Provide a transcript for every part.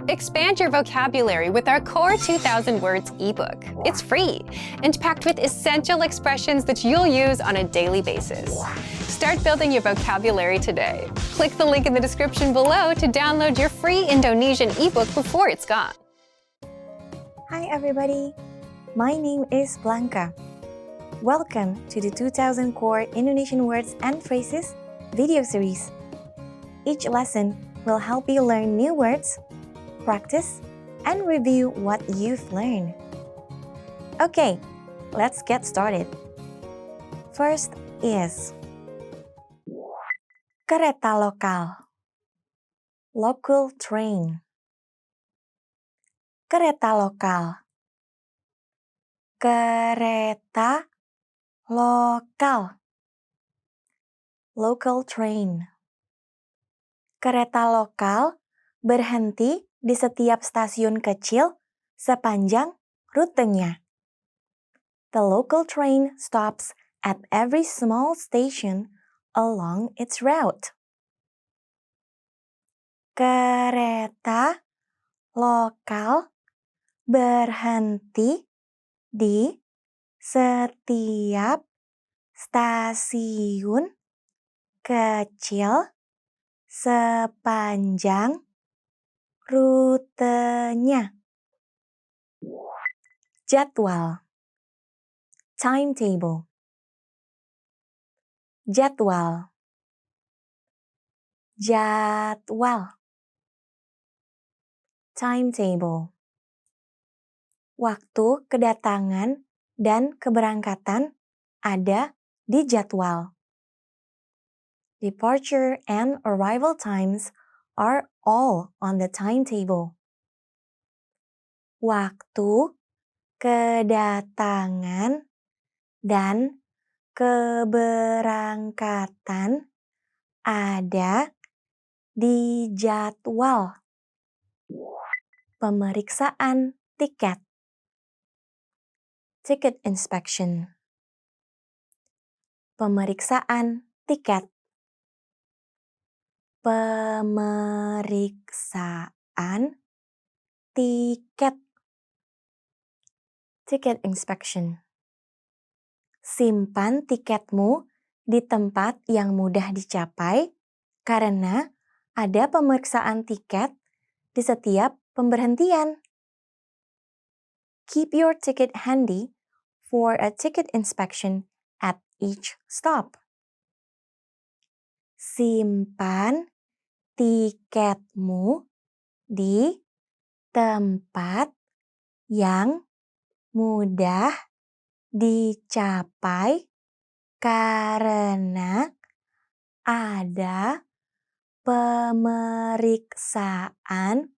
Expand your vocabulary with our Core 2000 Words ebook. It's free and packed with essential expressions that you'll use on a daily basis. Start building your vocabulary today. Click the link in the description below to download your free Indonesian ebook before it's gone. Hi everybody, my name is Blanca. Welcome to the 2000 Core Indonesian Words and Phrases video series. Each lesson will help you learn new words, practice, and review what you've learned. Okay, let's get started. First is kereta lokal, local train. Kereta lokal, kereta lokal, local train. Kereta lokal berhenti di setiap stasiun kecil sepanjang rutenya. The local train stops at every small station along its route. Kereta lokal berhenti di setiap stasiun kecil sepanjang rutenya. Jadwal, timetable. Jadwal, jadwal. Timetable. Waktu kedatangan dan keberangkatan ada di jadwal. Departure and arrival times are all on the timetable. Waktu kedatangan dan keberangkatan ada di jadwal. Pemeriksaan tiket. Ticket inspection. Pemeriksaan tiket. Pemeriksaan tiket. Ticket inspection. Simpan tiketmu di tempat yang mudah dicapai karena ada pemeriksaan tiket di setiap pemberhentian. Keep your ticket handy for a ticket inspection at each stop. Simpan tiketmu di tempat yang mudah dicapai karena ada pemeriksaan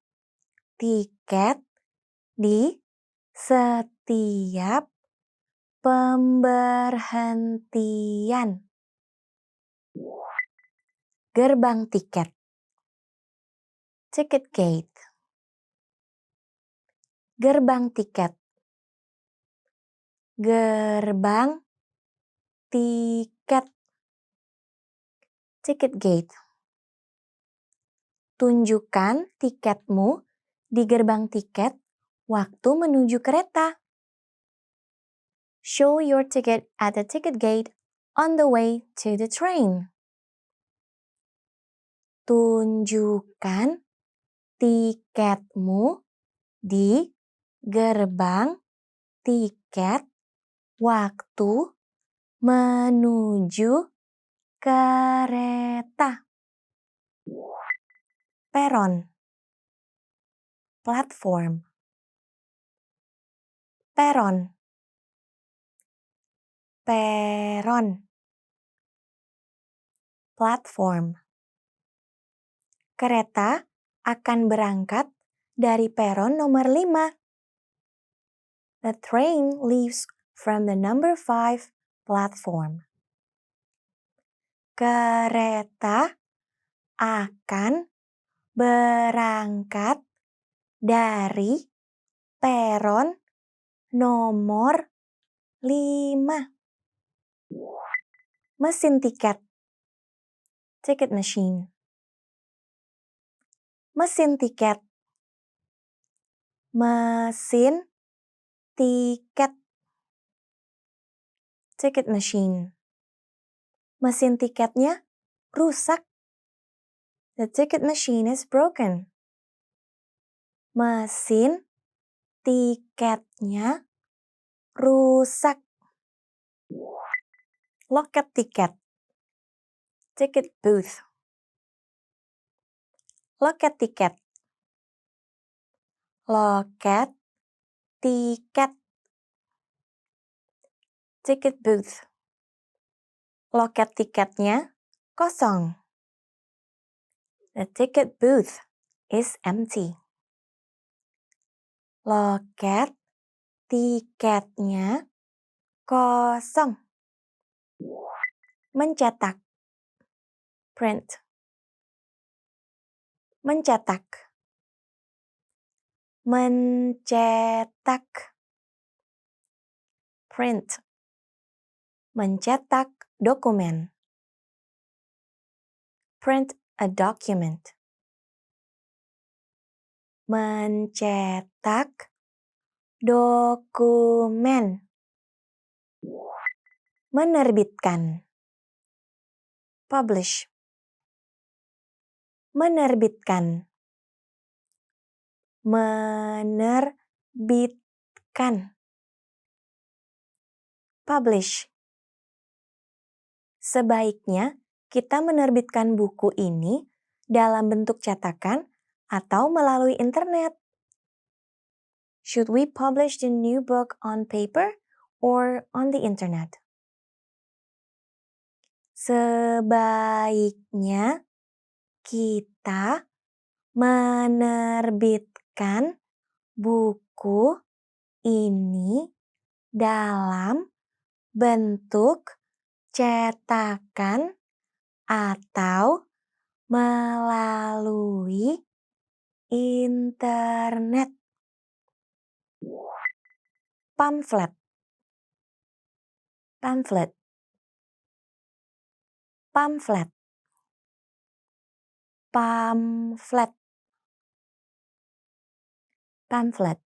tiket di setiap pemberhentian. Gerbang tiket. Ticket gate. Gerbang tiket. Gerbang tiket. Ticket gate. Tunjukkan tiketmu di gerbang tiket waktu menuju kereta. Show your ticket at the ticket gate on the way to the train. Tunjukkan tiketmu di gerbang tiket waktu menuju kereta. Peron. Platform. Peron. Peron. Platform. Kereta akan berangkat dari peron nomor 5. The train leaves from the number 5 platform. Kereta akan berangkat dari peron nomor 5. Mesin tiket. Ticket machine. Mesin tiket. Mesin tiket. Ticket machine. Mesin tiketnya rusak. The ticket machine is broken. Mesin tiketnya rusak. Loket tiket. Ticket booth. Loket tiket. Loket tiket. Ticket booth. Loket tiketnya kosong. The ticket booth is empty. Loket tiketnya kosong. Mencetak. Print. Mencetak. Mencetak. Print. Mencetak dokumen. Print a document. Mencetak dokumen. Menerbitkan. Publish. Menerbitkan. Menerbitkan. Publish. Sebaiknya kita menerbitkan buku ini dalam bentuk cetakan atau melalui internet. Should we publish the new book on paper or on the internet? Sebaiknya kita menerbitkan buku ini dalam bentuk cetakan atau melalui internet. Pamflet. Pamflet. Pamflet. Pamflet. Pamflet.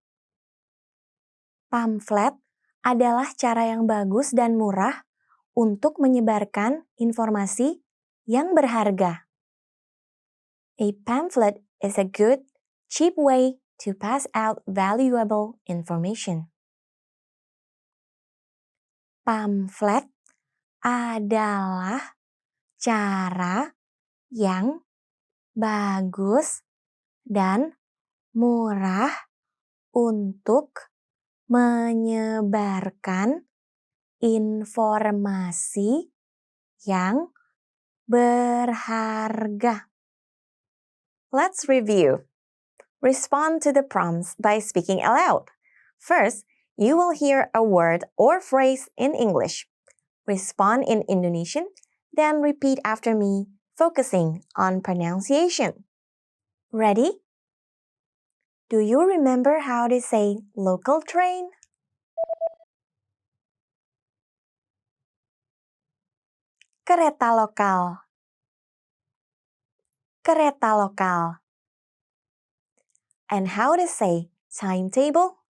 Pamflet adalah cara yang bagus dan murah untuk menyebarkan informasi yang berharga. A pamphlet is a good, cheap way to pass out valuable information. Pamflet adalah cara yang bagus dan murah untuk menyebarkan informasi yang berharga. Let's review. Respond to the prompts by speaking aloud. First, you will hear a word or phrase in English. Respond in Indonesian, then repeat after me, focusing on pronunciation. Ready? Do you remember how to say local train? Kereta lokal. Kereta lokal. And how to say timetable?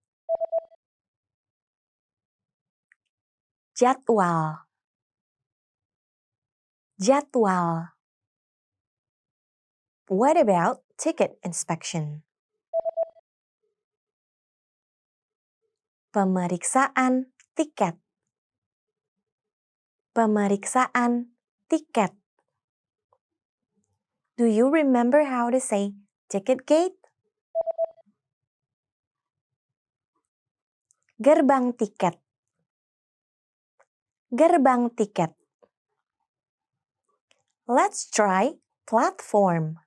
Jadwal. Jadwal. What about ticket inspection? Pemeriksaan tiket. Pemeriksaan tiket. Do you remember how to say ticket gate? Gerbang tiket. Gerbang tiket. Let's try platform.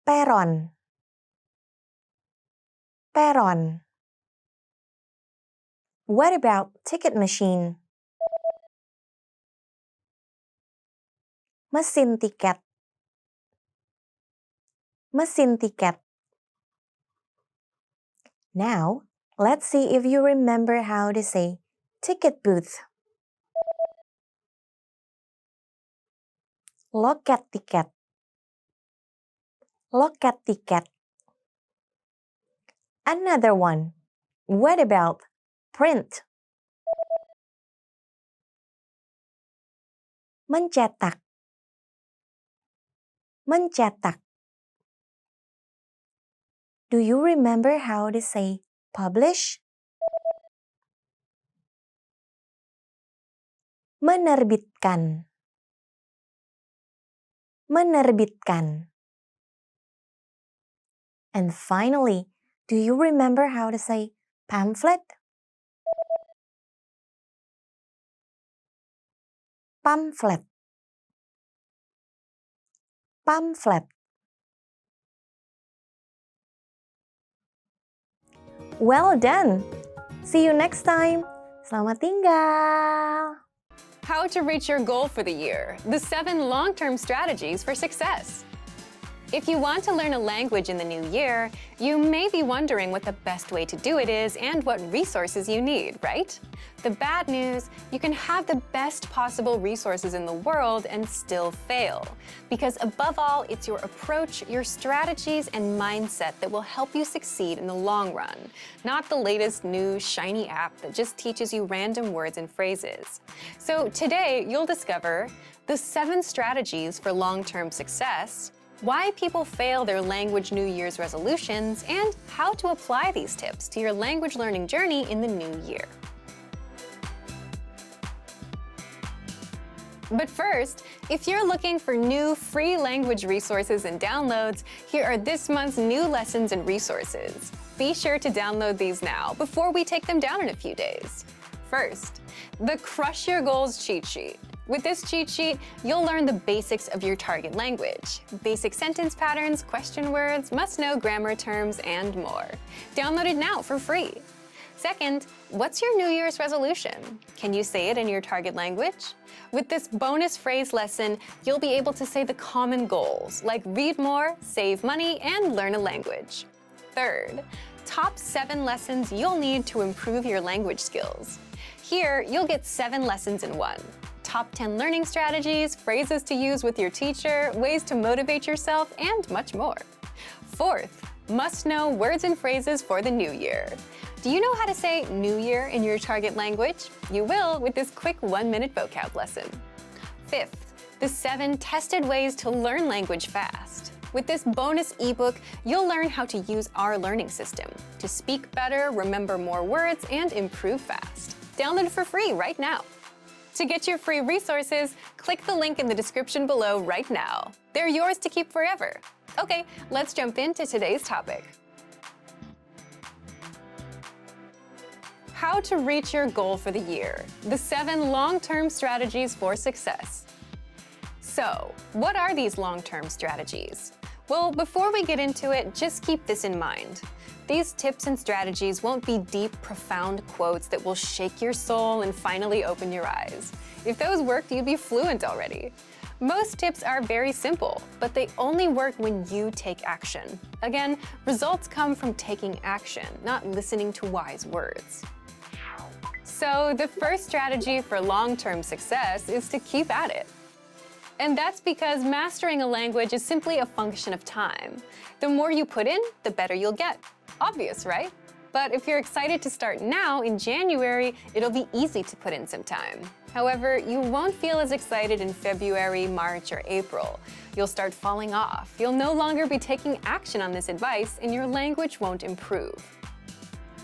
Peron. Peron. What about ticket machine? Mesin tiket. Mesin tiket. Now, let's see if you remember how to say ticket booth. Loket tiket. loket tiket. Another one. What about print? Mencetak. Mencetak. Do you remember how to say publish? Menerbitkan. Menerbitkan. And finally, do you remember how to say pamphlet? Pamphlet. Pamphlet. Well done! See you next time. Selamat tinggal! How to reach your goal for the year, the 7 long-term strategies for success. If you want to learn a language in the new year, you may be wondering what the best way to do it is and what resources you need, right? The bad news, you can have the best possible resources in the world and still fail. Because above all, it's your approach, your strategies, and mindset that will help you succeed in the long run, not the latest new shiny app that just teaches you random words and phrases. So today, you'll discover the 7 strategies for long-term success, why people fail their language New Year's resolutions, and how to apply these tips to your language learning journey in the new year. But first, if you're looking for new free language resources and downloads, here are this month's new lessons and resources. Be sure to download these now before we take them down in a few days. First, the Crush Your Goals cheat sheet. With this cheat sheet, you'll learn the basics of your target language. Basic sentence patterns, question words, must-know grammar terms, and more. Download it now for free. Second, what's your New Year's resolution? Can you say it in your target language? With this bonus phrase lesson, you'll be able to say the common goals, like read more, save money, and learn a language. Third, top 7 lessons you'll need to improve your language skills. Here, you'll get 7 lessons in one. Top 10 learning strategies, phrases to use with your teacher, ways to motivate yourself, and much more. Fourth, must-know words and phrases for the new year. Do you know how to say New Year in your target language? You will with this quick 1-minute vocab lesson. Fifth, the 7 tested ways to learn language fast. With this bonus ebook, you'll learn how to use our learning system to speak better, remember more words, and improve fast. Download it for free right now. To get your free resources, click the link in the description below right now. They're yours to keep forever. Okay, let's jump into today's topic. How to reach your goal for the year, the 7 long-term strategies for success. So, what are these long-term strategies? Well, before we get into it, just keep this in mind. These tips and strategies won't be deep, profound quotes that will shake your soul and finally open your eyes. If those worked, you'd be fluent already. Most tips are very simple, but they only work when you take action. Again, results come from taking action, not listening to wise words. So the first strategy for long-term success is to keep at it. And that's because mastering a language is simply a function of time. The more you put in, the better you'll get. Obvious, right? But if you're excited to start now, in January, it'll be easy to put in some time. However, you won't feel as excited in February, March, or April. You'll start falling off. You'll no longer be taking action on this advice, and your language won't improve.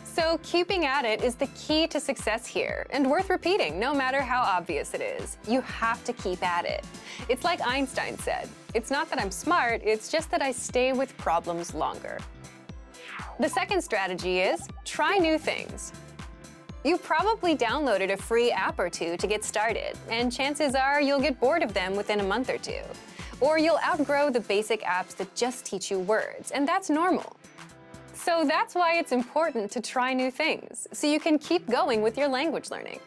So keeping at it is the key to success here, and worth repeating no matter how obvious it is. You have to keep at it. It's like Einstein said, it's not that I'm smart, it's just that I stay with problems longer. The second strategy is try new things. You've probably downloaded a free app or two to get started, and chances are you'll get bored of them within a month or two. Or you'll outgrow the basic apps that just teach you words, and that's normal. So that's why it's important to try new things, so you can keep going with your language learning.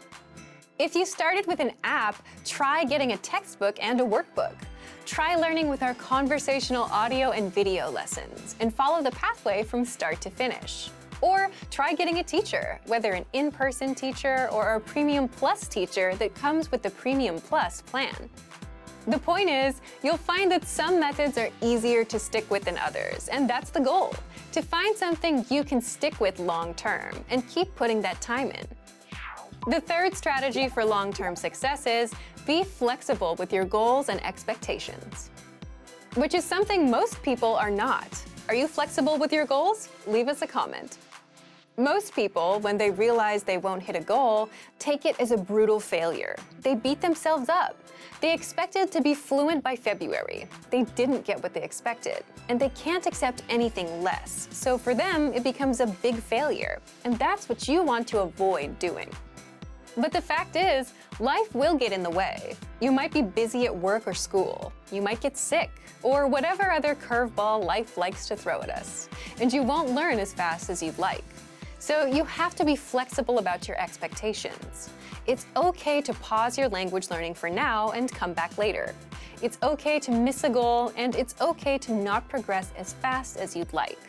If you started with an app, try getting a textbook and a workbook. Try learning with our conversational audio and video lessons, and follow the pathway from start to finish. Or try getting a teacher, whether an in-person teacher or a Premium Plus teacher that comes with the Premium Plus plan. The point is, you'll find that some methods are easier to stick with than others, and that's the goal, to find something you can stick with long-term and keep putting that time in. The third strategy for long-term success is be flexible with your goals and expectations, which is something most people are not. Are you flexible with your goals? Leave us a comment. Most people, when they realize they won't hit a goal, take it as a brutal failure. They beat themselves up. They expected to be fluent by February. They didn't get what they expected, and they can't accept anything less. So for them, it becomes a big failure, and that's what you want to avoid doing. But the fact is, life will get in the way. You might be busy at work or school. You might get sick, or whatever other curveball life likes to throw at us, and you won't learn as fast as you'd like. So you have to be flexible about your expectations. It's okay to pause your language learning for now and come back later. It's okay to miss a goal, and it's okay to not progress as fast as you'd like.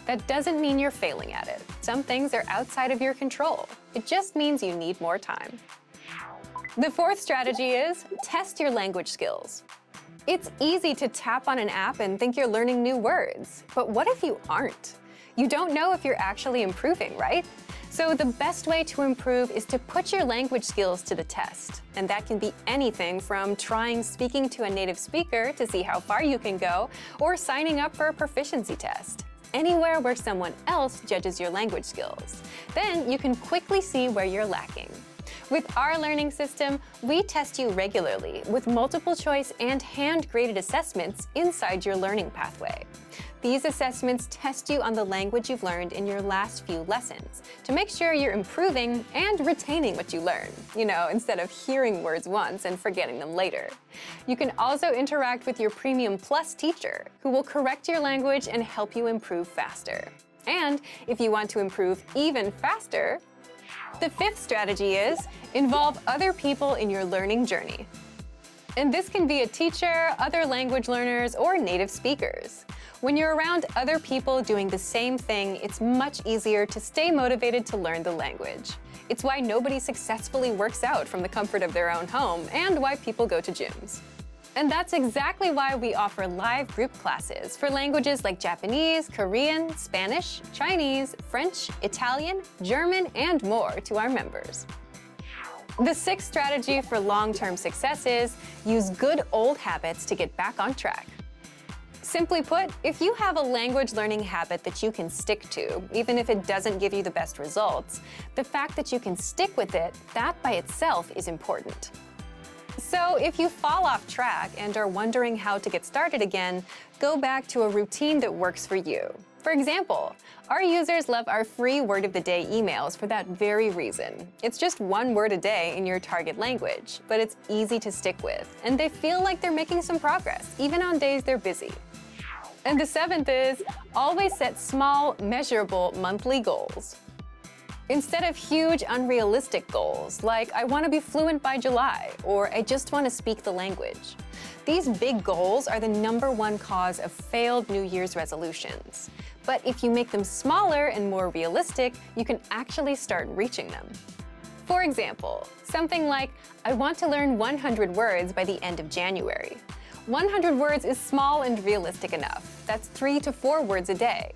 That doesn't mean you're failing at it. Some things are outside of your control. It just means you need more time. The fourth strategy is test your language skills. It's easy to tap on an app and think you're learning new words, but what if you aren't? You don't know if you're actually improving, right? So the best way to improve is to put your language skills to the test. And that can be anything from trying speaking to a native speaker to see how far you can go, or signing up for a proficiency test. Anywhere where someone else judges your language skills. Then you can quickly see where you're lacking. With our learning system, we test you regularly with multiple choice and hand-graded assessments inside your learning pathway. These assessments test you on the language you've learned in your last few lessons to make sure you're improving and retaining what you learn, instead of hearing words once and forgetting them later. You can also interact with your Premium Plus teacher, who will correct your language and help you improve faster. And if you want to improve even faster, the fifth strategy is involve other people in your learning journey. And this can be a teacher, other language learners, or native speakers. When you're around other people doing the same thing, it's much easier to stay motivated to learn the language. It's why nobody successfully works out from the comfort of their own home, and why people go to gyms. And that's exactly why we offer live group classes for languages like Japanese, Korean, Spanish, Chinese, French, Italian, German, and more to our members. The sixth strategy for long-term success is use good old habits to get back on track. Simply put, if you have a language learning habit that you can stick to, even if it doesn't give you the best results, the fact that you can stick with it, that by itself is important. So if you fall off track and are wondering how to get started again, go back to a routine that works for you. For example, our users love our free Word of the Day emails for that very reason. It's just one word a day in your target language, but it's easy to stick with, and they feel like they're making some progress, even on days they're busy. And the seventh is always set small, measurable monthly goals. Instead of huge, unrealistic goals, like I want to be fluent by July, or I just want to speak the language. These big goals are the #1 cause of failed New Year's resolutions. But if you make them smaller and more realistic, you can actually start reaching them. For example, something like, I want to learn 100 words by the end of January. 100 words is small and realistic enough. That's 3 to 4 words a day.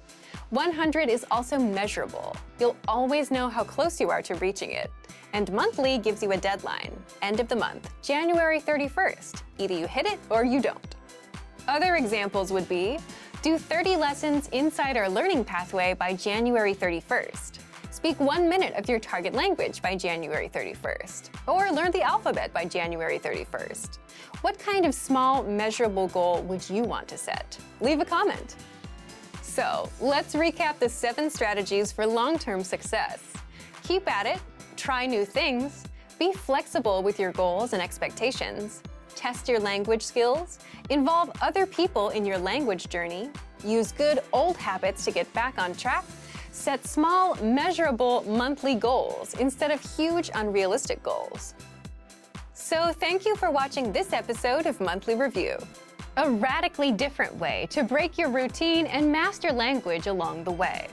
100 is also measurable. You'll always know how close you are to reaching it. And monthly gives you a deadline, end of the month, January 31st. Either you hit it or you don't. Other examples would be, do 30 lessons inside our learning pathway by January 31st. Speak 1 minute of your target language by January 31st. Or learn the alphabet by January 31st. What kind of small, measurable goal would you want to set? Leave a comment. So, let's recap the 7 strategies for long-term success. Keep at it, try new things, be flexible with your goals and expectations, test your language skills, involve other people in your language journey, use good old habits to get back on track, set small, measurable monthly goals instead of huge, unrealistic goals. So thank you for watching this episode of Monthly Review. A radically different way to break your routine and master language along the way.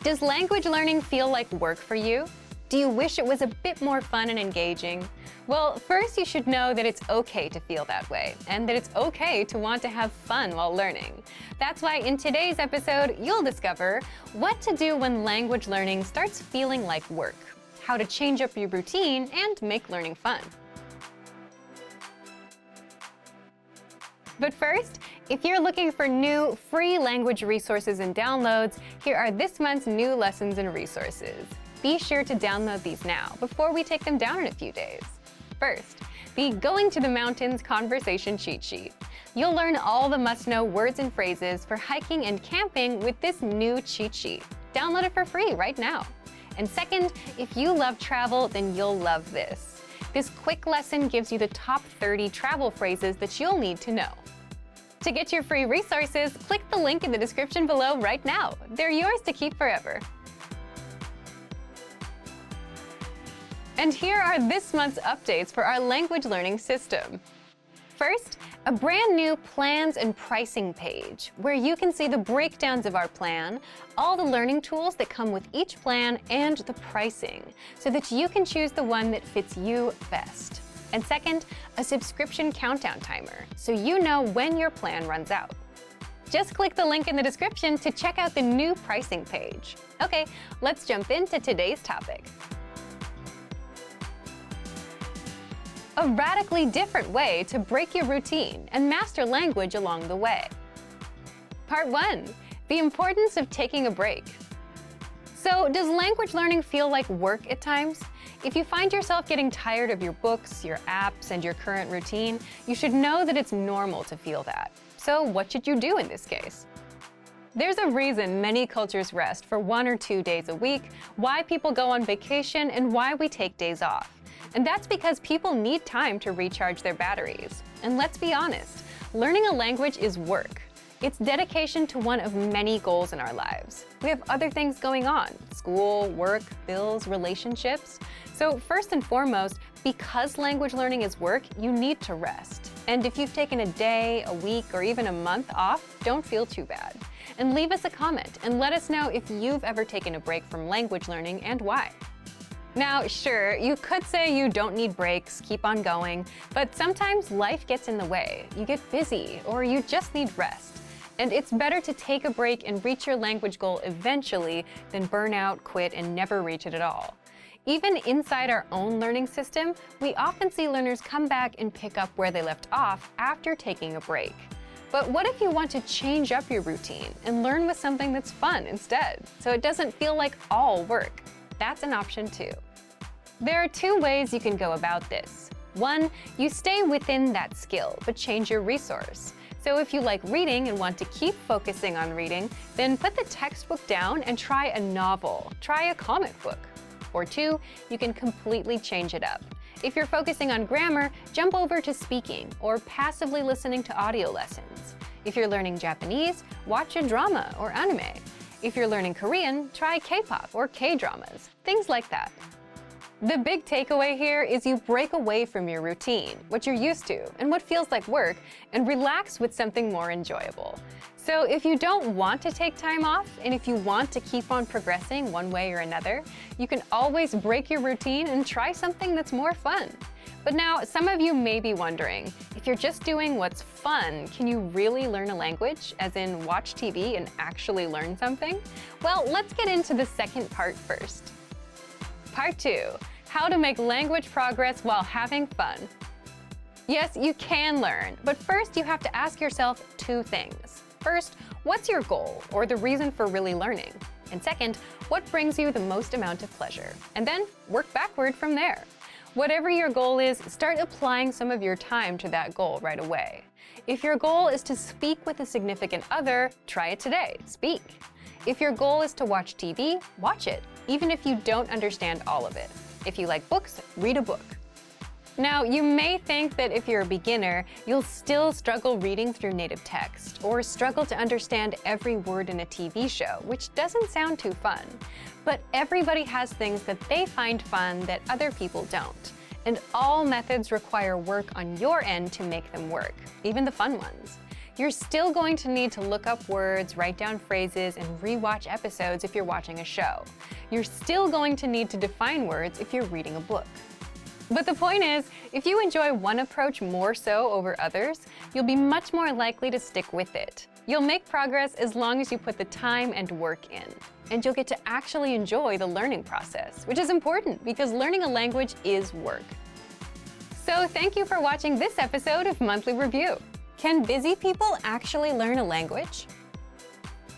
Does language learning feel like work for you? Do you wish it was a bit more fun and engaging? Well, first you should know that it's okay to feel that way, and that it's okay to want to have fun while learning. That's why in today's episode, you'll discover what to do when language learning starts feeling like work, how to change up your routine and make learning fun. But first, if you're looking for new, free language resources and downloads, here are this month's new lessons and resources. Be sure to download these now before we take them down in a few days. First, the Going to the Mountains Conversation Cheat Sheet. You'll learn all the must-know words and phrases for hiking and camping with this new cheat sheet. Download it for free right now. And second, if you love travel, then you'll love this. This quick lesson gives you the top 30 travel phrases that you'll need to know. To get your free resources, click the link in the description below right now. They're yours to keep forever. And here are this month's updates for our language learning system. First, a brand new plans and pricing page, where you can see the breakdowns of our plan, all the learning tools that come with each plan, and the pricing, so that you can choose the one that fits you best. And second, a subscription countdown timer, so you know when your plan runs out. Just click the link in the description to check out the new pricing page. Okay, let's jump into today's topic. A radically different way to break your routine and master language along the way. Part 1. The importance of taking a break. So, does language learning feel like work at times? If you find yourself getting tired of your books, your apps, and your current routine, you should know that it's normal to feel that. So, what should you do in this case? There's a reason many cultures rest for 1 or 2 days a week, why people go on vacation, and why we take days off. And that's because people need time to recharge their batteries. And let's be honest, learning a language is work. It's dedication to one of many goals in our lives. We have other things going on: school, work, bills, relationships. So first and foremost, because language learning is work, you need to rest. And if you've taken a day, a week, or even a month off, don't feel too bad. And leave us a comment and let us know if you've ever taken a break from language learning and why. Now, sure, you could say you don't need breaks, keep on going, but sometimes life gets in the way. You get busy, or you just need rest. And it's better to take a break and reach your language goal eventually than burn out, quit, and never reach it at all. Even inside our own learning system, we often see learners come back and pick up where they left off after taking a break. But what if you want to change up your routine and learn with something that's fun instead, so it doesn't feel like all work? That's an option too. There are 2 ways you can go about this. 1, you stay within that skill, but change your resource. So if you like reading and want to keep focusing on reading, then put the textbook down and try a novel, try a comic book. Or 2, you can completely change it up. If you're focusing on grammar, jump over to speaking or passively listening to audio lessons. If you're learning Japanese, watch a drama or anime. If you're learning Korean, try K-pop or K-dramas, things like that. The big takeaway here is you break away from your routine, what you're used to, and what feels like work, and relax with something more enjoyable. So if you don't want to take time off, and if you want to keep on progressing one way or another, you can always break your routine and try something that's more fun. But now, some of you may be wondering, if you're just doing what's fun, can you really learn a language, as in watch TV and actually learn something? Well, let's get into the second part first. Part 2, how to make language progress while having fun. Yes, you can learn, but first you have to ask yourself 2 things. First, what's your goal or the reason for really learning? And second, what brings you the most amount of pleasure? And then work backward from there. Whatever your goal is, start applying some of your time to that goal right away. If your goal is to speak with a significant other, try it today, speak. If your goal is to watch TV, watch it, even if you don't understand all of it. If you like books, read a book. Now, you may think that if you're a beginner, you'll still struggle reading through native text, or struggle to understand every word in a TV show, which doesn't sound too fun. But everybody has things that they find fun that other people don't. And all methods require work on your end to make them work, even the fun ones. You're still going to need to look up words, write down phrases, and rewatch episodes if you're watching a show. You're still going to need to define words if you're reading a book. But the point is, if you enjoy one approach more so over others, you'll be much more likely to stick with it. You'll make progress as long as you put the time and work in. And you'll get to actually enjoy the learning process, which is important because learning a language is work. So thank you for watching this episode of Monthly Review. Can busy people actually learn a language?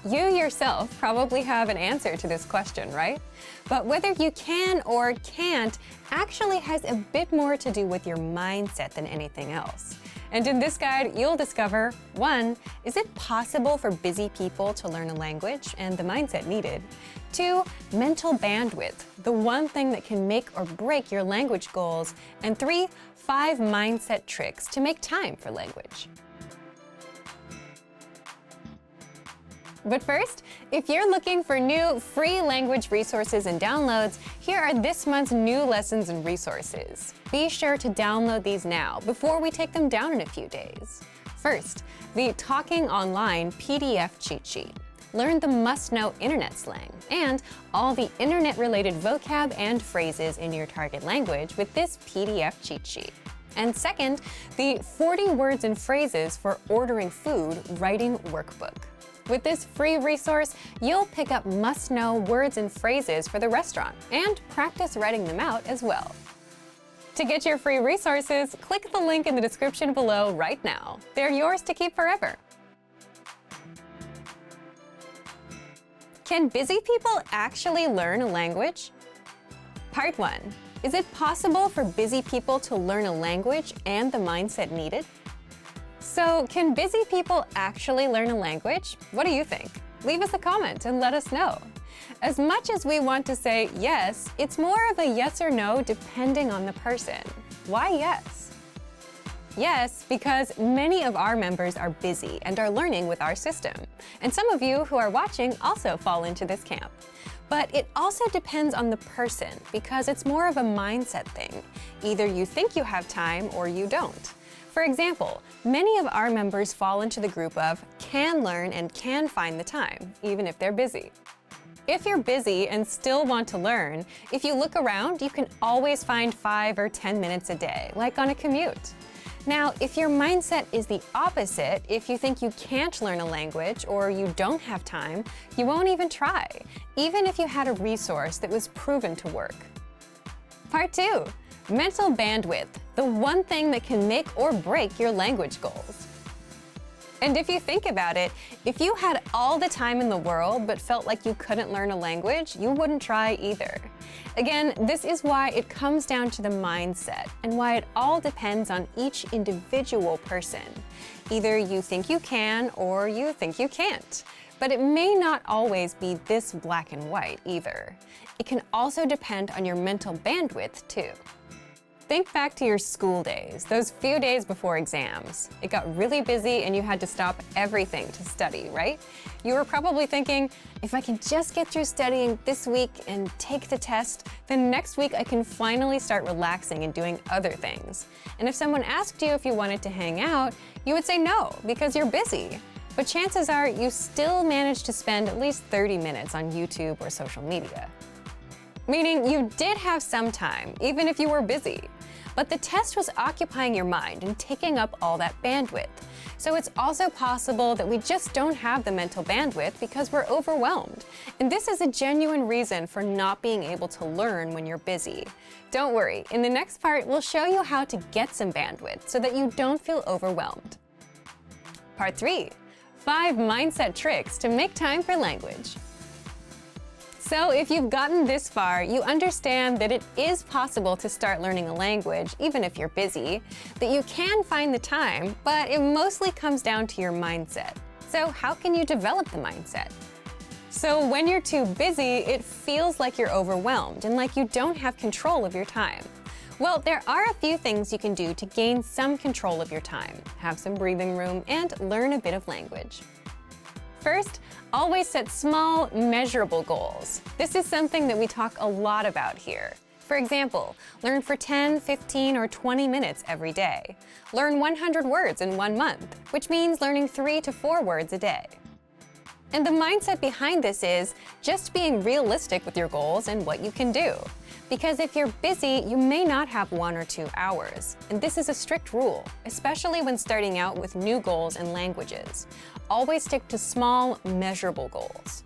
You yourself probably have an answer to this question, right? But whether you can or can't actually has a bit more to do with your mindset than anything else. And in this guide, you'll discover 1. Is it possible for busy people to learn a language and the mindset needed? 2. Mental bandwidth, the one thing that can make or break your language goals. And 3. 5 mindset tricks to make time for language. But first, if you're looking for new free language resources and downloads, here are this month's new lessons and resources. Be sure to download these now before we take them down in a few days. First, the Talking Online PDF cheat sheet. Learn the must-know internet slang and all the internet-related vocab and phrases in your target language with this PDF cheat sheet. And second, the 40 words and phrases for ordering food writing workbook. With this free resource, you'll pick up must-know words and phrases for the restaurant and practice writing them out as well. To get your free resources, click the link in the description below right now. They're yours to keep forever. Can busy people actually learn a language? Part 1. Is it possible for busy people to learn a language and the mindset needed? So, can busy people actually learn a language? What do you think? Leave us a comment and let us know. As much as we want to say yes, it's more of a yes or no depending on the person. Why yes? Yes, because many of our members are busy and are learning with our system. And some of you who are watching also fall into this camp. But it also depends on the person because it's more of a mindset thing. Either you think you have time or you don't. For example, many of our members fall into the group of can learn and can find the time, even if they're busy. If you're busy and still want to learn, if you look around, you can always find 5 or 10 minutes a day, like on a commute. Now, if your mindset is the opposite, if you think you can't learn a language or you don't have time, you won't even try, even if you had a resource that was proven to work. Part 2. Mental bandwidth, the one thing that can make or break your language goals. And if you think about it, if you had all the time in the world but felt like you couldn't learn a language, you wouldn't try either. Again, this is why it comes down to the mindset and why it all depends on each individual person. Either you think you can or you think you can't. But it may not always be this black and white either. It can also depend on your mental bandwidth too. Think back to your school days, those few days before exams. It got really busy and you had to stop everything to study, right? You were probably thinking, if I can just get through studying this week and take the test, then next week I can finally start relaxing and doing other things. And if someone asked you if you wanted to hang out, you would say no, because you're busy. But chances are you still managed to spend at least 30 minutes on YouTube or social media. Meaning you did have some time, even if you were busy. But the test was occupying your mind and taking up all that bandwidth. So it's also possible that we just don't have the mental bandwidth because we're overwhelmed. And this is a genuine reason for not being able to learn when you're busy. Don't worry, in the next part, we'll show you how to get some bandwidth so that you don't feel overwhelmed. Part 3. 5 mindset tricks to make time for language. So if you've gotten this far, you understand that it is possible to start learning a language, even if you're busy, that you can find the time, but it mostly comes down to your mindset. So how can you develop the mindset? So when you're too busy, it feels like you're overwhelmed and like you don't have control of your time. Well, there are a few things you can do to gain some control of your time, have some breathing room, and learn a bit of language. First, always set small, measurable goals. This is something that we talk a lot about here. For example, learn for 10, 15, or 20 minutes every day. Learn 100 words in 1 month, which means learning 3 to 4 words a day. And the mindset behind this is just being realistic with your goals and what you can do. Because if you're busy, you may not have 1 or 2 hours. And this is a strict rule, especially when starting out with new goals and languages. Always stick to small, measurable goals.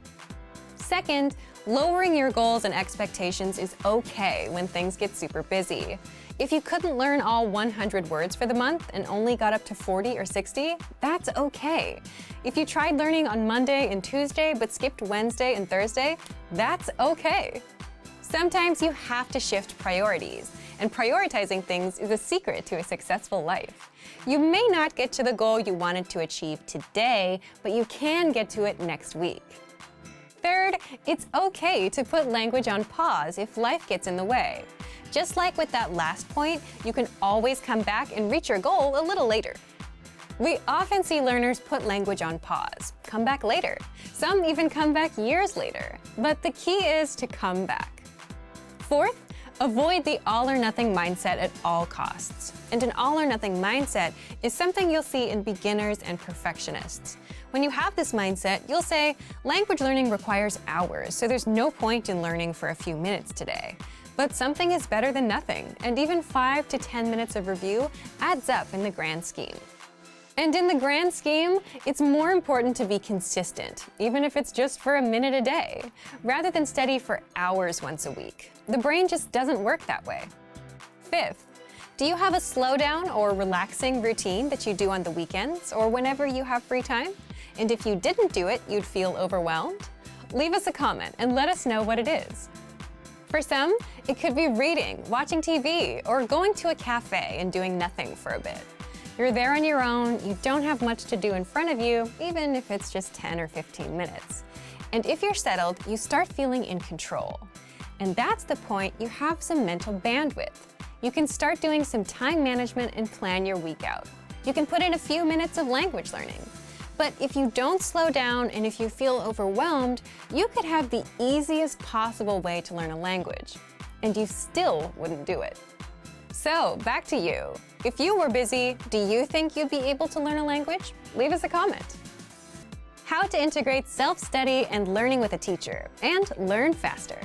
Second, lowering your goals and expectations is okay when things get super busy. If you couldn't learn all 100 words for the month and only got up to 40 or 60, that's okay. If you tried learning on Monday and Tuesday but skipped Wednesday and Thursday, that's okay. Sometimes you have to shift priorities, and prioritizing things is a secret to a successful life. You may not get to the goal you wanted to achieve today, but you can get to it next week. Third, it's okay to put language on pause if life gets in the way. Just like with that last point, you can always come back and reach your goal a little later. We often see learners put language on pause, come back later. Some even come back years later. But the key is to come back. Fourth, avoid the all-or-nothing mindset at all costs. And an all-or-nothing mindset is something you'll see in beginners and perfectionists. When you have this mindset, you'll say, language learning requires hours, so there's no point in learning for a few minutes today. But something is better than nothing, and even 5 to 10 minutes of review adds up in the grand scheme. And in the grand scheme, it's more important to be consistent, even if it's just for a minute a day, rather than study for hours once a week. The brain just doesn't work that way. Fifth, do you have a slowdown or relaxing routine that you do on the weekends or whenever you have free time? And if you didn't do it, you'd feel overwhelmed? Leave us a comment and let us know what it is. For some, it could be reading, watching TV, or going to a cafe and doing nothing for a bit. You're there on your own, you don't have much to do in front of you, even if it's just 10 or 15 minutes. And if you're settled, you start feeling in control. And that's the point you have some mental bandwidth. You can start doing some time management and plan your week out. You can put in a few minutes of language learning. But if you don't slow down and if you feel overwhelmed, you could have the easiest possible way to learn a language, and you still wouldn't do it. So, back to you. If you were busy, do you think you'd be able to learn a language? Leave us a comment. How to integrate self-study and learning with a teacher, and learn faster.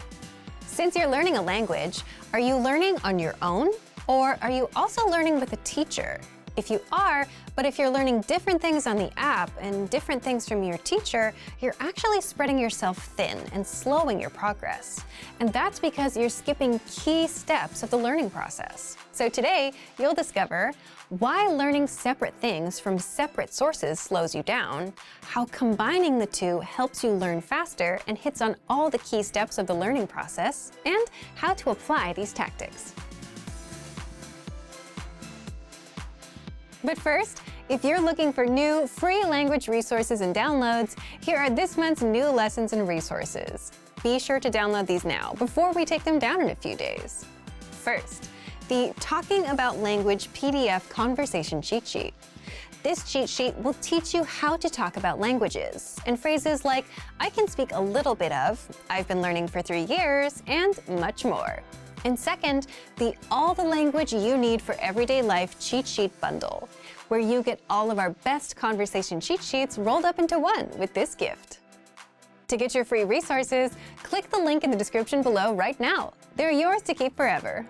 Since you're learning a language, are you learning on your own, or are you also learning with a teacher? If you are, but if you're learning different things on the app and different things from your teacher, you're actually spreading yourself thin and slowing your progress. And that's because you're skipping key steps of the learning process. So today, you'll discover why learning separate things from separate sources slows you down, how combining the two helps you learn faster and hits on all the key steps of the learning process, and how to apply these tactics. But first, if you're looking for new, free language resources and downloads, here are this month's new lessons and resources. Be sure to download these now, before we take them down in a few days. First, the Talking About Language PDF Conversation Cheat Sheet. This cheat sheet will teach you how to talk about languages, and phrases like, I can speak a little bit of, I've been learning for 3 years, and much more. And second, the All the Language You Need for Everyday Life Cheat Sheet Bundle, where you get all of our best conversation cheat sheets rolled up into one with this gift. To get your free resources, click the link in the description below right now. They're yours to keep forever.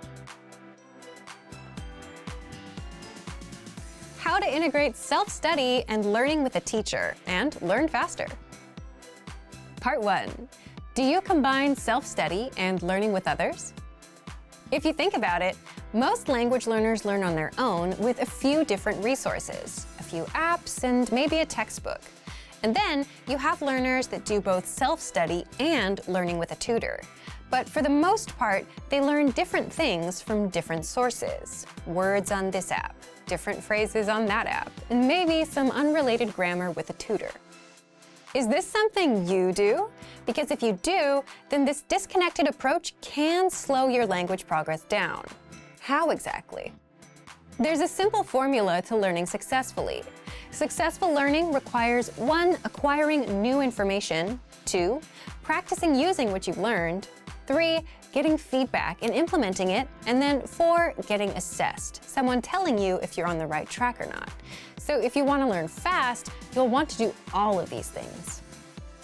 How to integrate self-study and learning with a teacher and learn faster. Part 1. Do you combine self-study and learning with others? If you think about it, most language learners learn on their own with a few different resources, a few apps, and maybe a textbook. And then you have learners that do both self-study and learning with a tutor. But for the most part, they learn different things from different sources. Words on this app, different phrases on that app, and maybe some unrelated grammar with a tutor. Is this something you do? Because if you do, then this disconnected approach can slow your language progress down. How exactly? There's a simple formula to learning successfully. Successful learning requires 1. Acquiring new information, 2. Practicing using what you've learned, 3. Getting feedback and implementing it, and then 4. Getting assessed, someone telling you if you're on the right track or not. So if you want to learn fast, you'll want to do all of these things.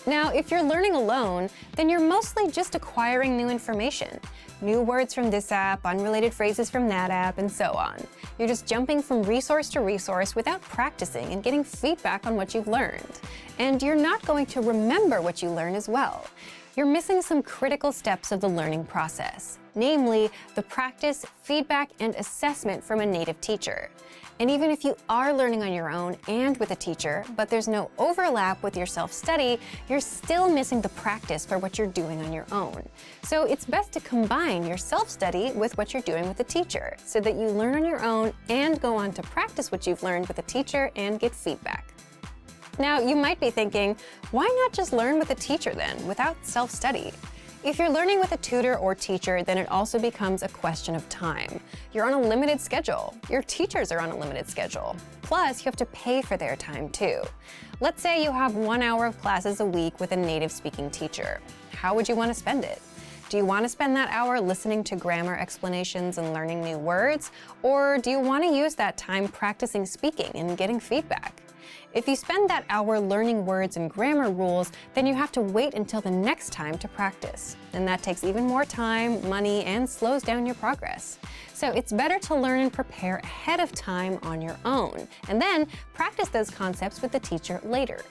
Now, if you're learning alone, then you're mostly just acquiring new information. New words from this app, unrelated phrases from that app, and so on. You're just jumping from resource to resource without practicing and getting feedback on what you've learned. And you're not going to remember what you learn as well. You're missing some critical steps of the learning process, namely the practice, feedback, and assessment from a native teacher. And even if you are learning on your own and with a teacher, but there's no overlap with your self-study, you're still missing the practice for what you're doing on your own. So it's best to combine your self-study with what you're doing with a teacher, so that you learn on your own and go on to practice what you've learned with a teacher and get feedback. Now, you might be thinking, why not just learn with a teacher then, without self-study? If you're learning with a tutor or teacher, then it also becomes a question of time. You're on a limited schedule. Your teachers are on a limited schedule. Plus, you have to pay for their time too. Let's say you have 1 hour of classes a week with a native-speaking teacher. How would you want to spend it? Do you want to spend that hour listening to grammar explanations and learning new words? Or do you want to use that time practicing speaking and getting feedback? If you spend that hour learning words and grammar rules, then you have to wait until the next time to practice. And that takes even more time, money, and slows down your progress. So it's better to learn and prepare ahead of time on your own, and then practice those concepts with the teacher later.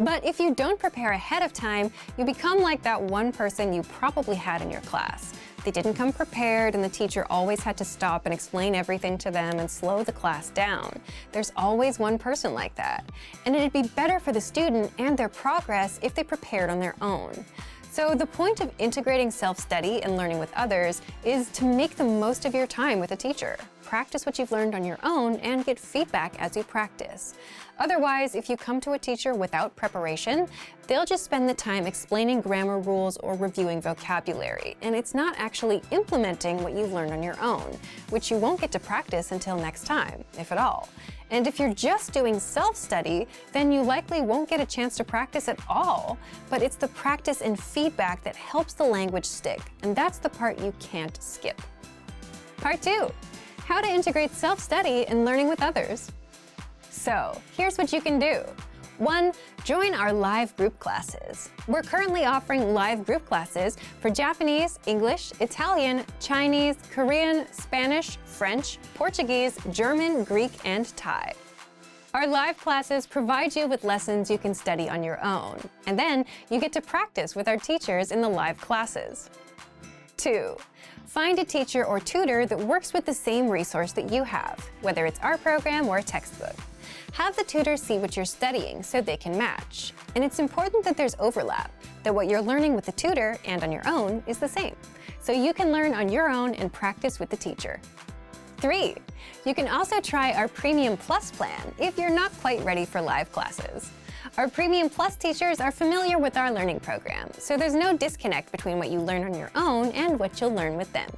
But if you don't prepare ahead of time, you become like that one person you probably had in your class. They didn't come prepared, and the teacher always had to stop and explain everything to them and slow the class down. There's always one person like that. And it'd be better for the student and their progress if they prepared on their own. So the point of integrating self-study and learning with others is to make the most of your time with a teacher. Practice what you've learned on your own and get feedback as you practice. Otherwise, if you come to a teacher without preparation, they'll just spend the time explaining grammar rules or reviewing vocabulary, and it's not actually implementing what you've learned on your own, which you won't get to practice until next time, if at all. And if you're just doing self-study, then you likely won't get a chance to practice at all. But it's the practice and feedback that helps the language stick, and that's the part you can't skip. Part 2. How to integrate self-study and learning with others. So, here's what you can do. 1. Join our live group classes. We're currently offering live group classes for Japanese, English, Italian, Chinese, Korean, Spanish, French, Portuguese, German, Greek, and Thai. Our live classes provide you with lessons you can study on your own, and then you get to practice with our teachers in the live classes. 2. Find a teacher or tutor that works with the same resource that you have, whether it's our program or a textbook. Have the tutor see what you're studying so they can match. And it's important that there's overlap, that what you're learning with the tutor and on your own is the same, so you can learn on your own and practice with the teacher. 3. You can also try our Premium Plus plan if you're not quite ready for live classes. Our Premium Plus teachers are familiar with our learning program, so there's no disconnect between what you learn on your own and what you'll learn with them.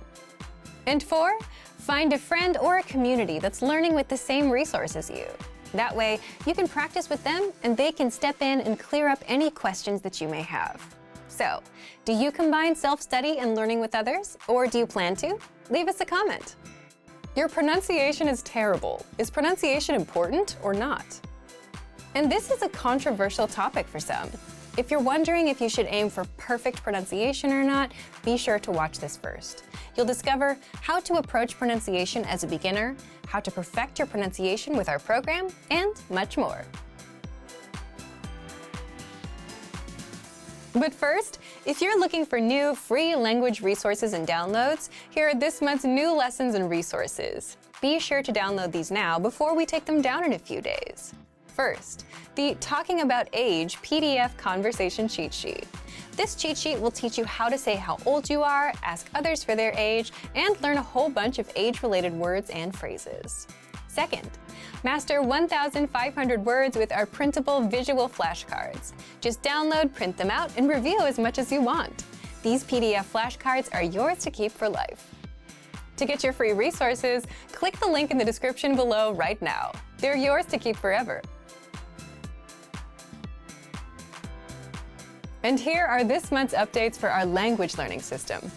And 4. Find a friend or a community that's learning with the same resource as you. That way, you can practice with them and they can step in and clear up any questions that you may have. So, do you combine self-study and learning with others, or do you plan to? Leave us a comment. Your pronunciation is terrible. Is pronunciation important or not? And this is a controversial topic for some. If you're wondering if you should aim for perfect pronunciation or not, be sure to watch this first. You'll discover how to approach pronunciation as a beginner, how to perfect your pronunciation with our program, and much more. But first, if you're looking for new free language resources and downloads, here are this month's new lessons and resources. Be sure to download these now before we take them down in a few days. First, the Talking About Age PDF Conversation Cheat Sheet. This cheat sheet will teach you how to say how old you are, ask others for their age, and learn a whole bunch of age-related words and phrases. Second, master 1,500 words with our printable visual flashcards. Just download, print them out, and review as much as you want. These PDF flashcards are yours to keep for life. To get your free resources, click the link in the description below right now. They're yours to keep forever. And here are this month's updates for our language learning system.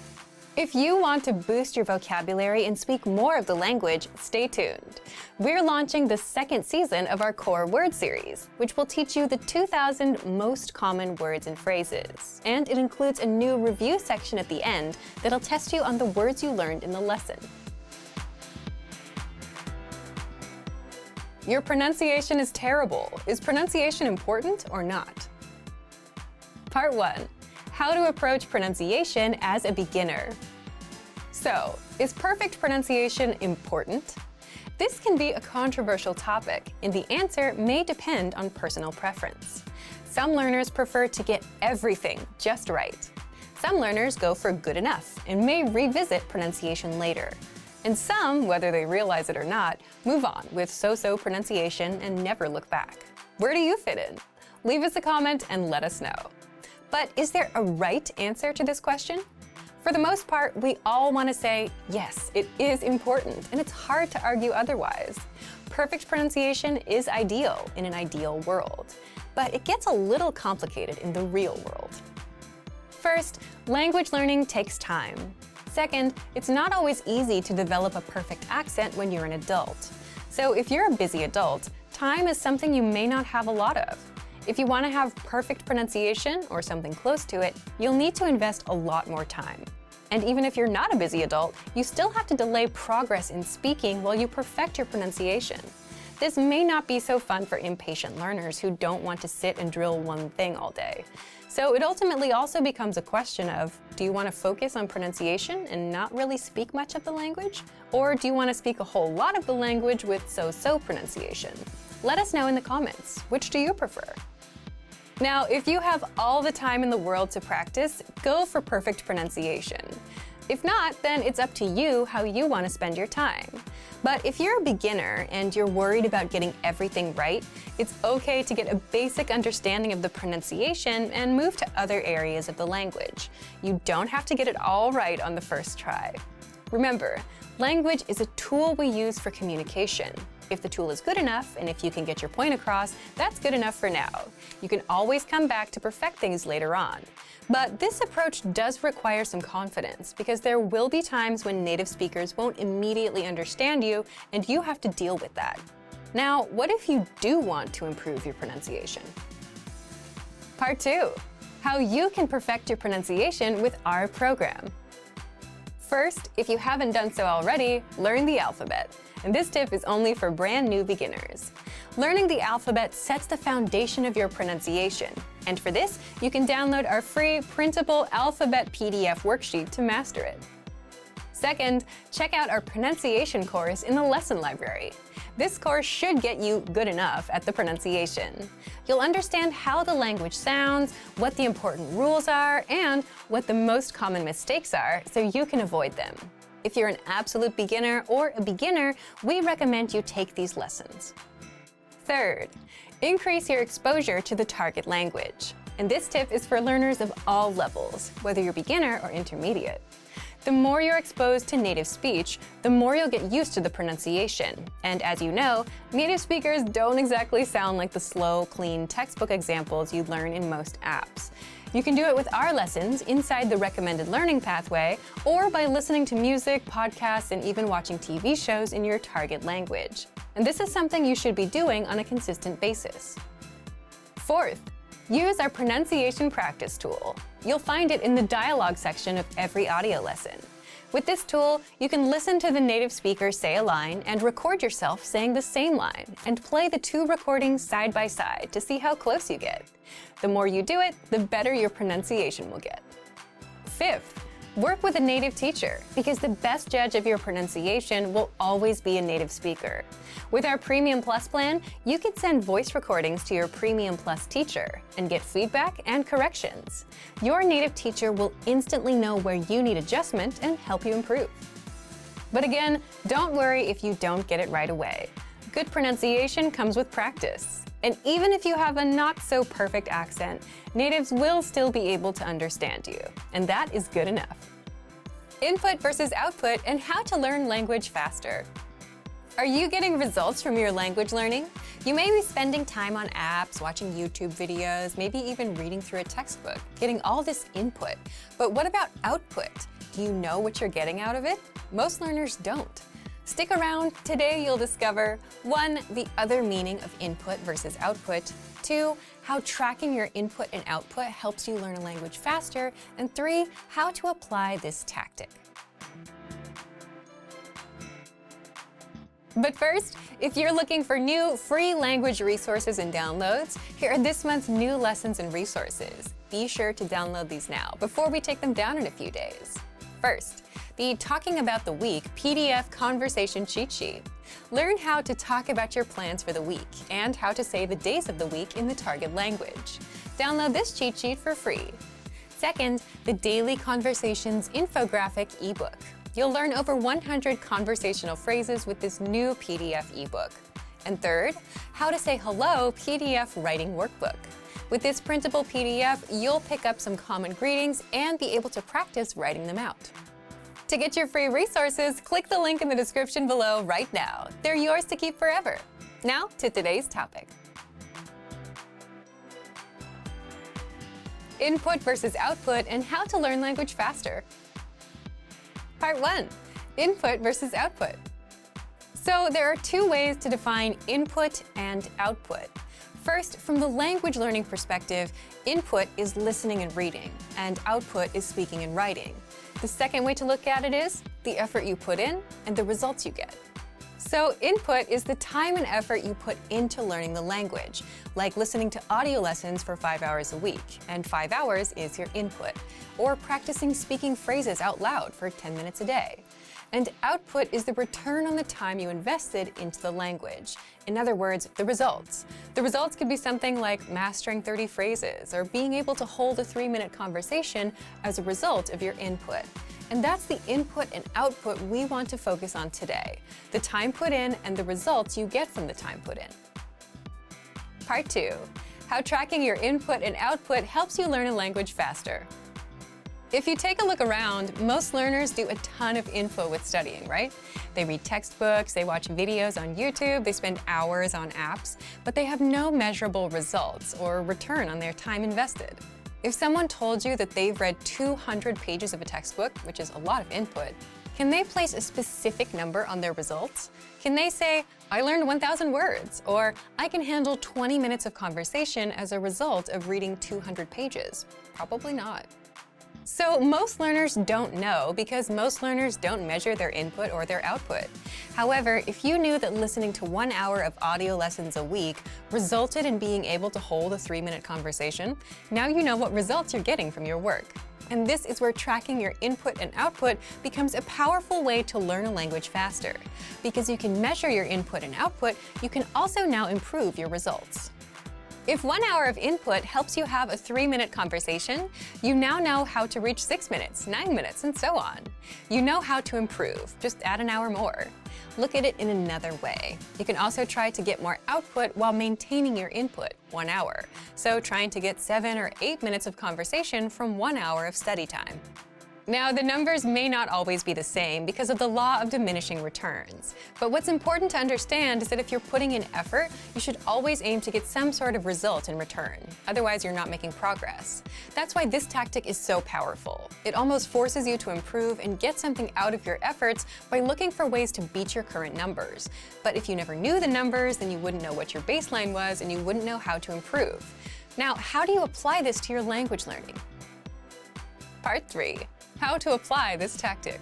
If you want to boost your vocabulary and speak more of the language, stay tuned. We're launching the second season of our core word series, which will teach you the 2,000 most common words and phrases. And it includes a new review section at the end that'll test you on the words you learned in the lesson. Your pronunciation is terrible. Is pronunciation important or not? Part 1. How to approach pronunciation as a beginner. So, is perfect pronunciation important? This can be a controversial topic, and the answer may depend on personal preference. Some learners prefer to get everything just right. Some learners go for good enough and may revisit pronunciation later. And some, whether they realize it or not, move on with so-so pronunciation and never look back. Where do you fit in? Leave us a comment and let us know. But is there a right answer to this question? For the most part, we all want to say, yes, it is important, and it's hard to argue otherwise. Perfect pronunciation is ideal in an ideal world, but it gets a little complicated in the real world. First, language learning takes time. Second, it's not always easy to develop a perfect accent when you're an adult. So if you're a busy adult, time is something you may not have a lot of. If you want to have perfect pronunciation or something close to it, you'll need to invest a lot more time. And even if you're not a busy adult, you still have to delay progress in speaking while you perfect your pronunciation. This may not be so fun for impatient learners who don't want to sit and drill one thing all day. So it ultimately also becomes a question of, do you want to focus on pronunciation and not really speak much of the language? Or do you want to speak a whole lot of the language with so-so pronunciation? Let us know in the comments. Which do you prefer? Now, if you have all the time in the world to practice, go for perfect pronunciation. If not, then it's up to you how you want to spend your time. But if you're a beginner and you're worried about getting everything right, it's okay to get a basic understanding of the pronunciation and move to other areas of the language. You don't have to get it all right on the first try. Remember, language is a tool we use for communication. If the tool is good enough, and if you can get your point across, that's good enough for now. You can always come back to perfect things later on. But this approach does require some confidence, because there will be times when native speakers won't immediately understand you, and you have to deal with that. Now, what if you do want to improve your pronunciation? Part 2. How you can perfect your pronunciation with our program. First, if you haven't done so already, learn the alphabet. And this tip is only for brand new beginners. Learning the alphabet sets the foundation of your pronunciation. And for this, you can download our free printable alphabet PDF worksheet to master it. Second, check out our pronunciation course in the lesson library. This course should get you good enough at the pronunciation. You'll understand how the language sounds, what the important rules are, and what the most common mistakes are, so you can avoid them. If you're an absolute beginner or a beginner, we recommend you take these lessons. Third, increase your exposure to the target language. And this tip is for learners of all levels, whether you're beginner or intermediate. The more you're exposed to native speech, the more you'll get used to the pronunciation. And as you know, native speakers don't exactly sound like the slow, clean textbook examples you learn in most apps. You can do it with our lessons inside the recommended learning pathway, or by listening to music, podcasts, and even watching TV shows in your target language. And this is something you should be doing on a consistent basis. Fourth, use our pronunciation practice tool. You'll find it in the dialogue section of every audio lesson. With this tool, you can listen to the native speaker say a line and record yourself saying the same line, and play the two recordings side by side to see how close you get. The more you do it, the better your pronunciation will get. Fifth, work with a native teacher, because the best judge of your pronunciation will always be a native speaker. With our Premium Plus plan, you can send voice recordings to your Premium Plus teacher and get feedback and corrections. Your native teacher will instantly know where you need adjustment and help you improve. But again, don't worry if you don't get it right away. Good pronunciation comes with practice. And even if you have a not-so-perfect accent, natives will still be able to understand you. And that is good enough. Input versus output, and how to learn language faster. Are you getting results from your language learning? You may be spending time on apps, watching YouTube videos, maybe even reading through a textbook, getting all this input. But what about output? Do you know what you're getting out of it? Most learners don't. Stick around. Today you'll discover 1. The other meaning of input versus output, 2. How tracking your input and output helps you learn a language faster, and 3. How to apply this tactic. But first, if you're looking for new free language resources and downloads, here are this month's new lessons and resources. Be sure to download these now before we take them down in a few days. First, the Talking About the Week PDF Conversation Cheat Sheet. Learn how to talk about your plans for the week and how to say the days of the week in the target language. Download this cheat sheet for free. Second, the Daily Conversations Infographic ebook. You'll learn over 100 conversational phrases with this new PDF ebook. And third, How to Say Hello PDF Writing Workbook. With this printable PDF, you'll pick up some common greetings and be able to practice writing them out. To get your free resources, click the link in the description below right now. They're yours to keep forever. Now to today's topic. Input versus output and how to learn language faster. Part 1. Input versus output. So there are two ways to define input and output. First, from the language learning perspective, input is listening and reading, and output is speaking and writing. The second way to look at it is the effort you put in and the results you get. So input is the time and effort you put into learning the language, like listening to audio lessons for 5 hours a week, and 5 hours is your input, or practicing speaking phrases out loud for 10 minutes a day. And output is the return on the time you invested into the language. In other words, the results. The results could be something like mastering 30 phrases or being able to hold a 3-minute conversation as a result of your input. And that's the input and output we want to focus on today, the time put in and the results you get from the time put in. Part 2. How tracking your input and output helps you learn a language faster. If you take a look around, most learners do a ton of info with studying, right? They read textbooks, they watch videos on YouTube, they spend hours on apps, but they have no measurable results or return on their time invested. If someone told you that they've read 200 pages of a textbook, which is a lot of input, can they place a specific number on their results? Can they say, I learned 1,000 words, or I can handle 20 minutes of conversation as a result of reading 200 pages? Probably not. So most learners don't know because most learners don't measure their input or their output. However, if you knew that listening to 1 hour of audio lessons a week resulted in being able to hold a 3-minute conversation, now you know what results you're getting from your work. And this is where tracking your input and output becomes a powerful way to learn a language faster. Because you can measure your input and output, you can also now improve your results. If 1 hour of input helps you have a 3-minute conversation, you now know how to reach 6 minutes, 9 minutes, and so on. You know how to improve, just add an hour more. Look at it in another way. You can also try to get more output while maintaining your input, 1 hour. So trying to get 7 or 8 minutes of conversation from 1 hour of study time. Now, the numbers may not always be the same because of the law of diminishing returns. But what's important to understand is that if you're putting in effort, you should always aim to get some sort of result in return. Otherwise, you're not making progress. That's why this tactic is so powerful. It almost forces you to improve and get something out of your efforts by looking for ways to beat your current numbers. But if you never knew the numbers, then you wouldn't know what your baseline was and you wouldn't know how to improve. Now, how do you apply this to your language learning? Part 3. How to apply this tactic.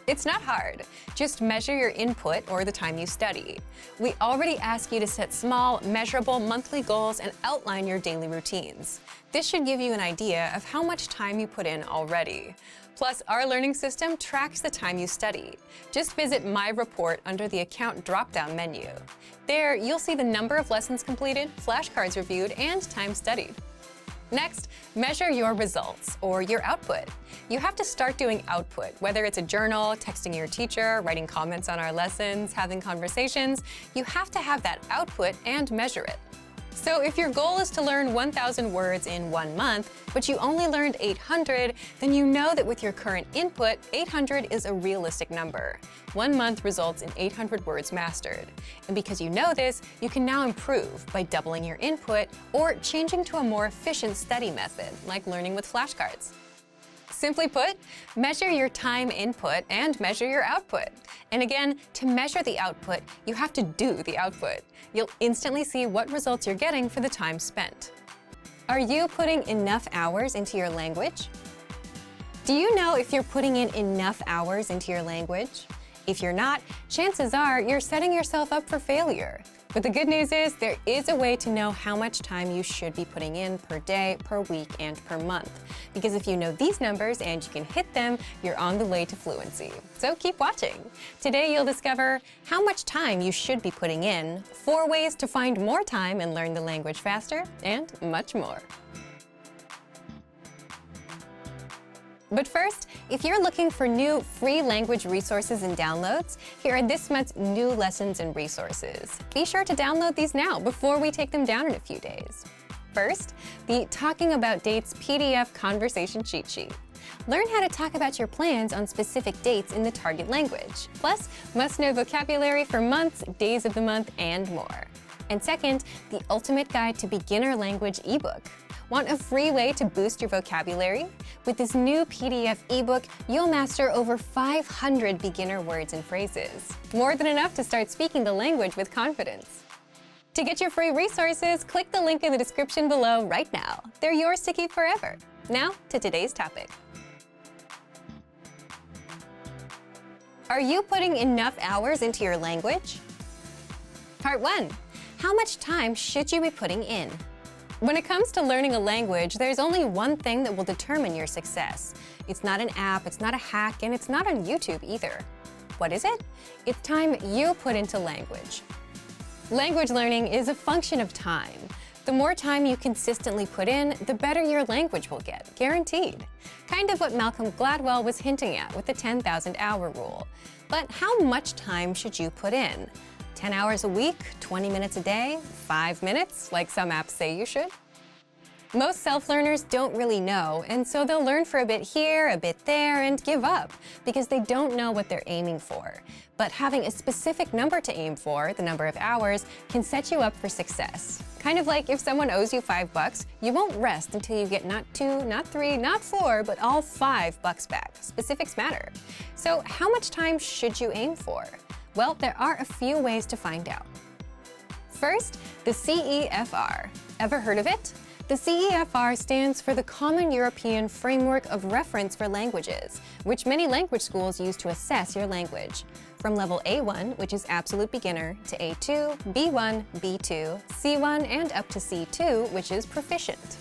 It's not hard. Just measure your input or the time you study. We already ask you to set small, measurable monthly goals and outline your daily routines. This should give you an idea of how much time you put in already. Plus, our learning system tracks the time you study. Just visit My Report under the Account drop-down menu. There, you'll see the number of lessons completed, flashcards reviewed, and time studied. Next, measure your results, or your output. You have to start doing output, whether it's a journal, texting your teacher, writing comments on our lessons, having conversations. You have to have that output and measure it. So if your goal is to learn 1,000 words in 1 month, but you only learned 800, then you know that with your current input, 800 is a realistic number. 1 month results in 800 words mastered. And because you know this, you can now improve by doubling your input or changing to a more efficient study method, like learning with flashcards. Simply put, measure your time input and measure your output. And again, to measure the output, you have to do the output. You'll instantly see what results you're getting for the time spent. Are you putting enough hours into your language? Do you know if you're putting in enough hours into your language? If you're not, chances are you're setting yourself up for failure. But the good news is there is a way to know how much time you should be putting in per day, per week, and per month. Because if you know these numbers and you can hit them, you're on the way to fluency. So keep watching. Today you'll discover how much time you should be putting in, 4 ways to find more time and learn the language faster, and much more. But first, if you're looking for new free language resources and downloads, here are this month's new lessons and resources. Be sure to download these now before we take them down in a few days. First, the Talking About Dates PDF Conversation Cheat Sheet. Learn how to talk about your plans on specific dates in the target language. Plus, must-know vocabulary for months, days of the month, and more. And second, the Ultimate Guide to Beginner Language ebook. Want a free way to boost your vocabulary? With this new PDF ebook, you'll master over 500 beginner words and phrases. More than enough to start speaking the language with confidence. To get your free resources, click the link in the description below right now. They're yours to keep forever. Now to today's topic. Are you putting enough hours into your language? Part 1. How much time should you be putting in? When it comes to learning a language, there's only one thing that will determine your success. It's not an app, it's not a hack, and it's not on YouTube either. What is it? It's time you put into language. Language learning is a function of time. The more time you consistently put in, the better your language will get, guaranteed. Kind of what Malcolm Gladwell was hinting at with the 10,000-hour rule. But how much time should you put in? 10 hours a week, 20 minutes a day, 5 minutes, like some apps say you should? Most self-learners don't really know, and so they'll learn for a bit here, a bit there, and give up, because they don't know what they're aiming for. But having a specific number to aim for, the number of hours, can set you up for success. Kind of like if someone owes you $5, you won't rest until you get not 2, not 3, not 4, but all $5 back. Specifics matter. So how much time should you aim for? Well, there are a few ways to find out. First, the CEFR. Ever heard of it? The CEFR stands for the Common European Framework of Reference for Languages, which many language schools use to assess your language. From level A1, which is absolute beginner, to A2, B1, B2, C1, and up to C2, which is proficient.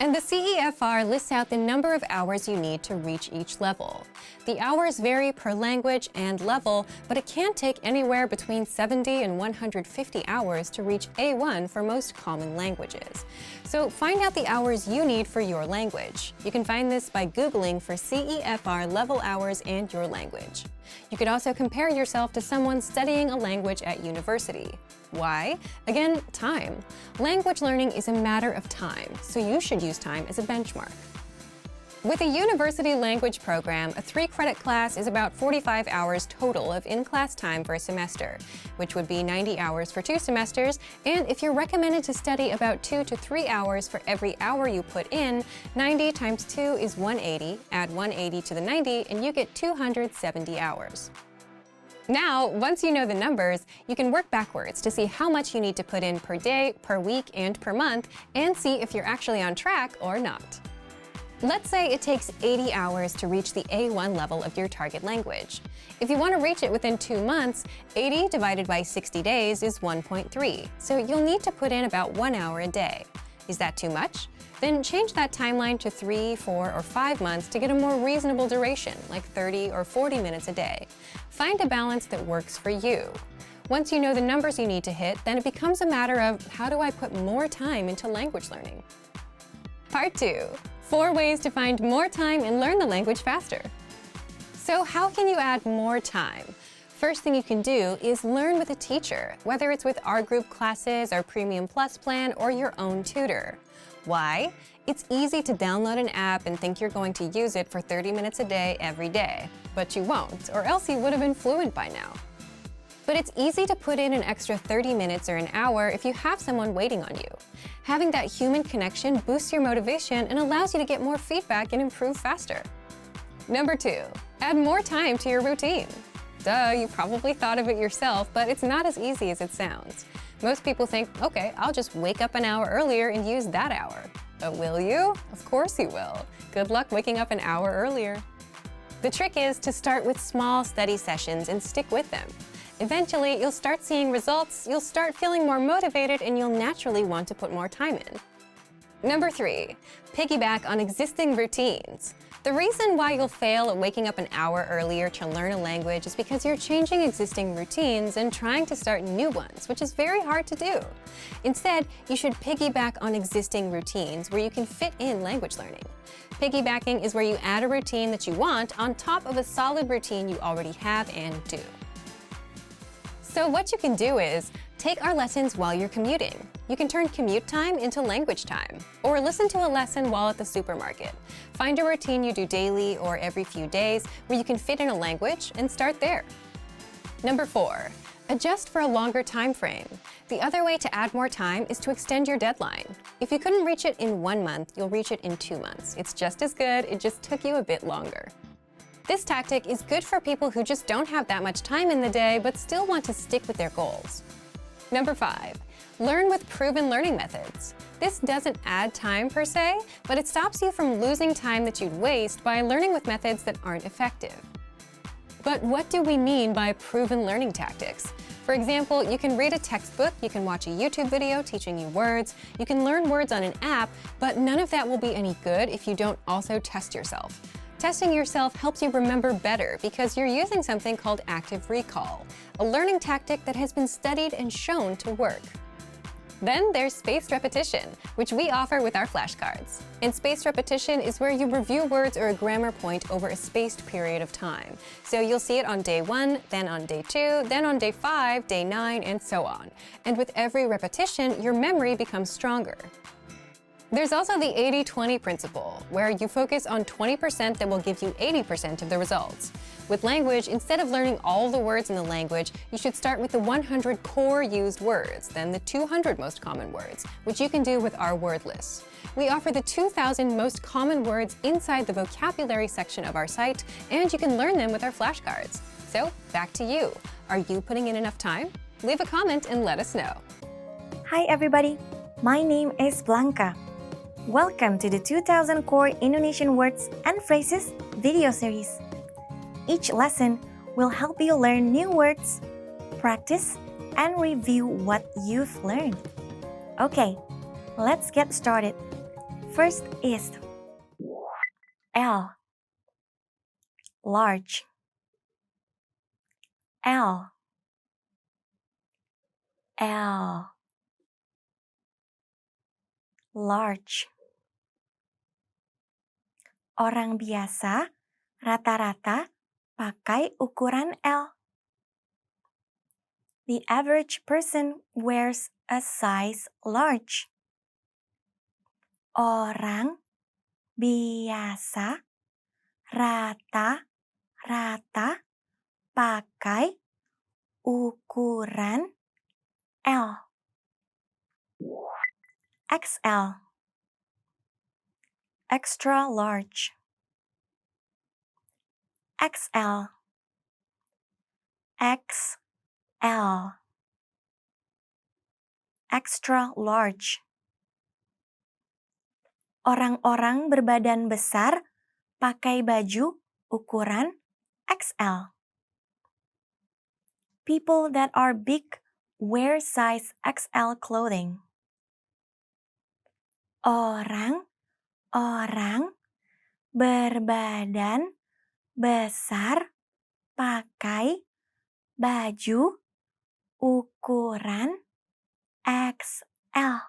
And the CEFR lists out the number of hours you need to reach each level. The hours vary per language and level, but it can take anywhere between 70 and 150 hours to reach A1 for most common languages. So find out the hours you need for your language. You can find this by Googling for CEFR level hours and your language. You could also compare yourself to someone studying a language at university. Why? Again, time. Language learning is a matter of time, so you should use time as a benchmark. With a university language program, a 3-credit class is about 45 hours total of in-class time for a semester, which would be 90 hours for 2 semesters, and if you're recommended to study about 2 to 3 hours for every hour you put in, 90 times 2 is 180, add 180 to the 90, and you get 270 hours. Now, once you know the numbers, you can work backwards to see how much you need to put in per day, per week, and per month, and see if you're actually on track or not. Let's say it takes 80 hours to reach the A1 level of your target language. If you want to reach it within 2 months, 80 divided by 60 days is 1.3, so you'll need to put in about 1 hour a day. Is that too much? Then change that timeline to 3, 4, or 5 months to get a more reasonable duration, like 30 or 40 minutes a day. Find a balance that works for you. Once you know the numbers you need to hit, then it becomes a matter of how do I put more time into language learning? Part 2. 4 ways to find more time and learn the language faster. So how can you add more time? First thing you can do is learn with a teacher, whether it's with our group classes, our Premium Plus plan, or your own tutor. Why? It's easy to download an app and think you're going to use it for 30 minutes a day every day, but you won't, or else you would have been fluent by now. But it's easy to put in an extra 30 minutes or an hour if you have someone waiting on you. Having that human connection boosts your motivation and allows you to get more feedback and improve faster. Number 2, add more time to your routine. Duh, you probably thought of it yourself, but it's not as easy as it sounds. Most people think, okay, I'll just wake up an hour earlier and use that hour. But will you? Of course you will. Good luck waking up an hour earlier. The trick is to start with small, steady sessions and stick with them. Eventually, you'll start seeing results, you'll start feeling more motivated, and you'll naturally want to put more time in. Number 3, piggyback on existing routines. The reason why you'll fail at waking up an hour earlier to learn a language is because you're changing existing routines and trying to start new ones, which is very hard to do. Instead, you should piggyback on existing routines where you can fit in language learning. Piggybacking is where you add a routine that you want on top of a solid routine you already have and do. So what you can do is take our lessons while you're commuting. You can turn commute time into language time, or listen to a lesson while at the supermarket. Find a routine you do daily or every few days where you can fit in a language and start there. Number 4, adjust for a longer time frame. The other way to add more time is to extend your deadline. If you couldn't reach it in 1 month, you'll reach it in 2 months. It's just as good, it just took you a bit longer. This tactic is good for people who just don't have that much time in the day but still want to stick with their goals. Number 5, learn with proven learning methods. This doesn't add time per se, but it stops you from losing time that you'd waste by learning with methods that aren't effective. But what do we mean by proven learning tactics? For example, you can read a textbook, you can watch a YouTube video teaching you words, you can learn words on an app, but none of that will be any good if you don't also test yourself. Testing yourself helps you remember better because you're using something called active recall, a learning tactic that has been studied and shown to work. Then there's spaced repetition, which we offer with our flashcards. And spaced repetition is where you review words or a grammar point over a spaced period of time. So you'll see it on day 1, then on day 2, then on day 5, day 9, and so on. And with every repetition, your memory becomes stronger. There's also the 80-20 principle, where you focus on 20% that will give you 80% of the results. With language, instead of learning all the words in the language, you should start with the 100 core used words, then the 200 most common words, which you can do with our word lists. We offer the 2,000 most common words inside the vocabulary section of our site, and you can learn them with our flashcards. So, back to you. Are you putting in enough time? Leave a comment and let us know. Hi everybody, my name is Blanca. Welcome to the 2000 Core Indonesian Words and Phrases video series. Each lesson will help you learn new words, practice, and review what you've learned. Okay, let's get started. First is L, large. L, L, large. Orang biasa rata-rata pakai ukuran L. The average person wears a size large. Orang biasa rata-rata pakai ukuran L. XL, extra large. XL, XL, extra large. Orang-orang berbadan besar pakai baju ukuran XL. People that are big wear size XL clothing. Orang berbadan besar pakai baju ukuran XL.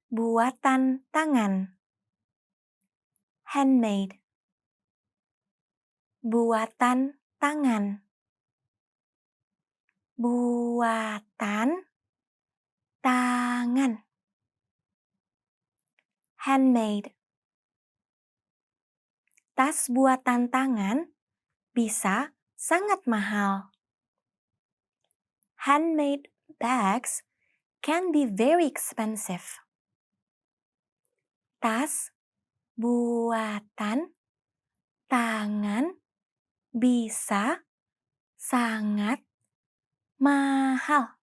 Buatan tangan. Handmade. Buatan tangan. Buatan tangan. Handmade. Tas buatan tangan bisa sangat mahal. Handmade bags can be very expensive. Tas buatan tangan bisa sangat mahal.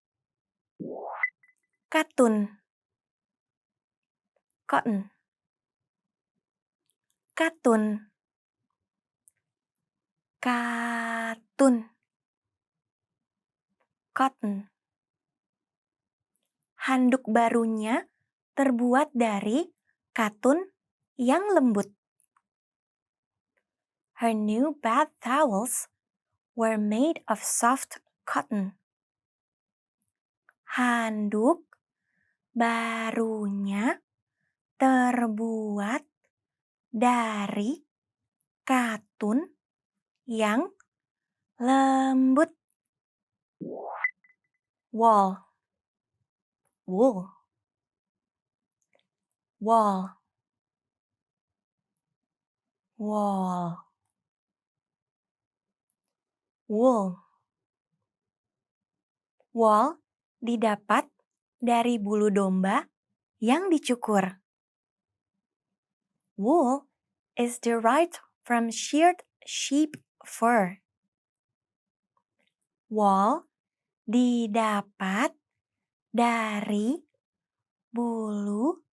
Katun, cotton. Katun, katun, cotton. Handuk barunya terbuat dari katun yang lembut. Her new bath towels were made of soft cotton. Handuk barunya terbuat dari katun yang lembut. Wall, wool, wall, wall, wool. Wool didapat dari bulu domba yang dicukur. Wool is derived from sheared sheep fur. Wool didapat dari bulu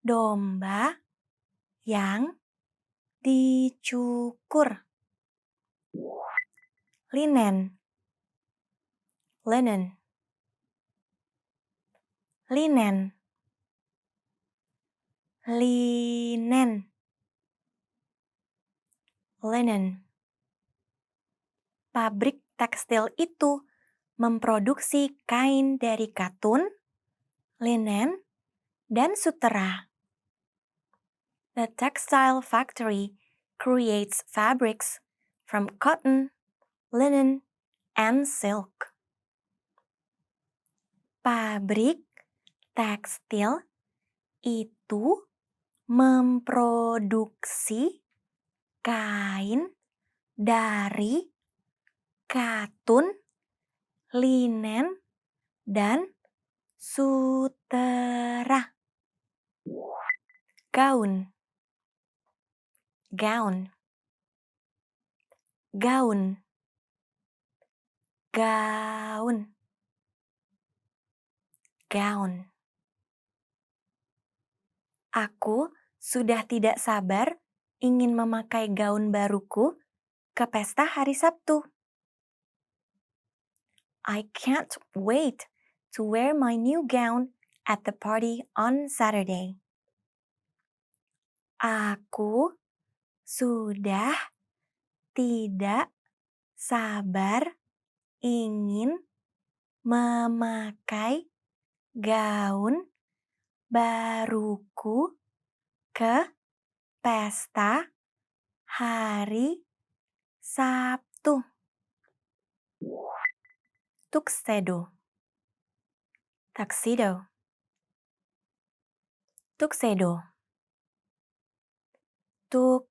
domba yang dicukur. Linen, linen, linen, linen, linen. Pabrik tekstil itu memproduksi kain dari katun, linen, dan sutera. The textile factory creates fabrics from cotton, linen, and silk. Pabrik tekstil itu memproduksi kain dari katun, linen, dan sutera. Gaun, gown, gaun, gaun, gown. Aku sudah tidak sabar ingin memakai gaun baruku ke pesta hari Sabtu. I can't wait to wear my new gown at the party on Saturday. Aku sudah tidak sabar ingin memakai gaun baruku ke pesta hari Sabtu. Tuxedo, tuxedo, tuxedo, tuxedo,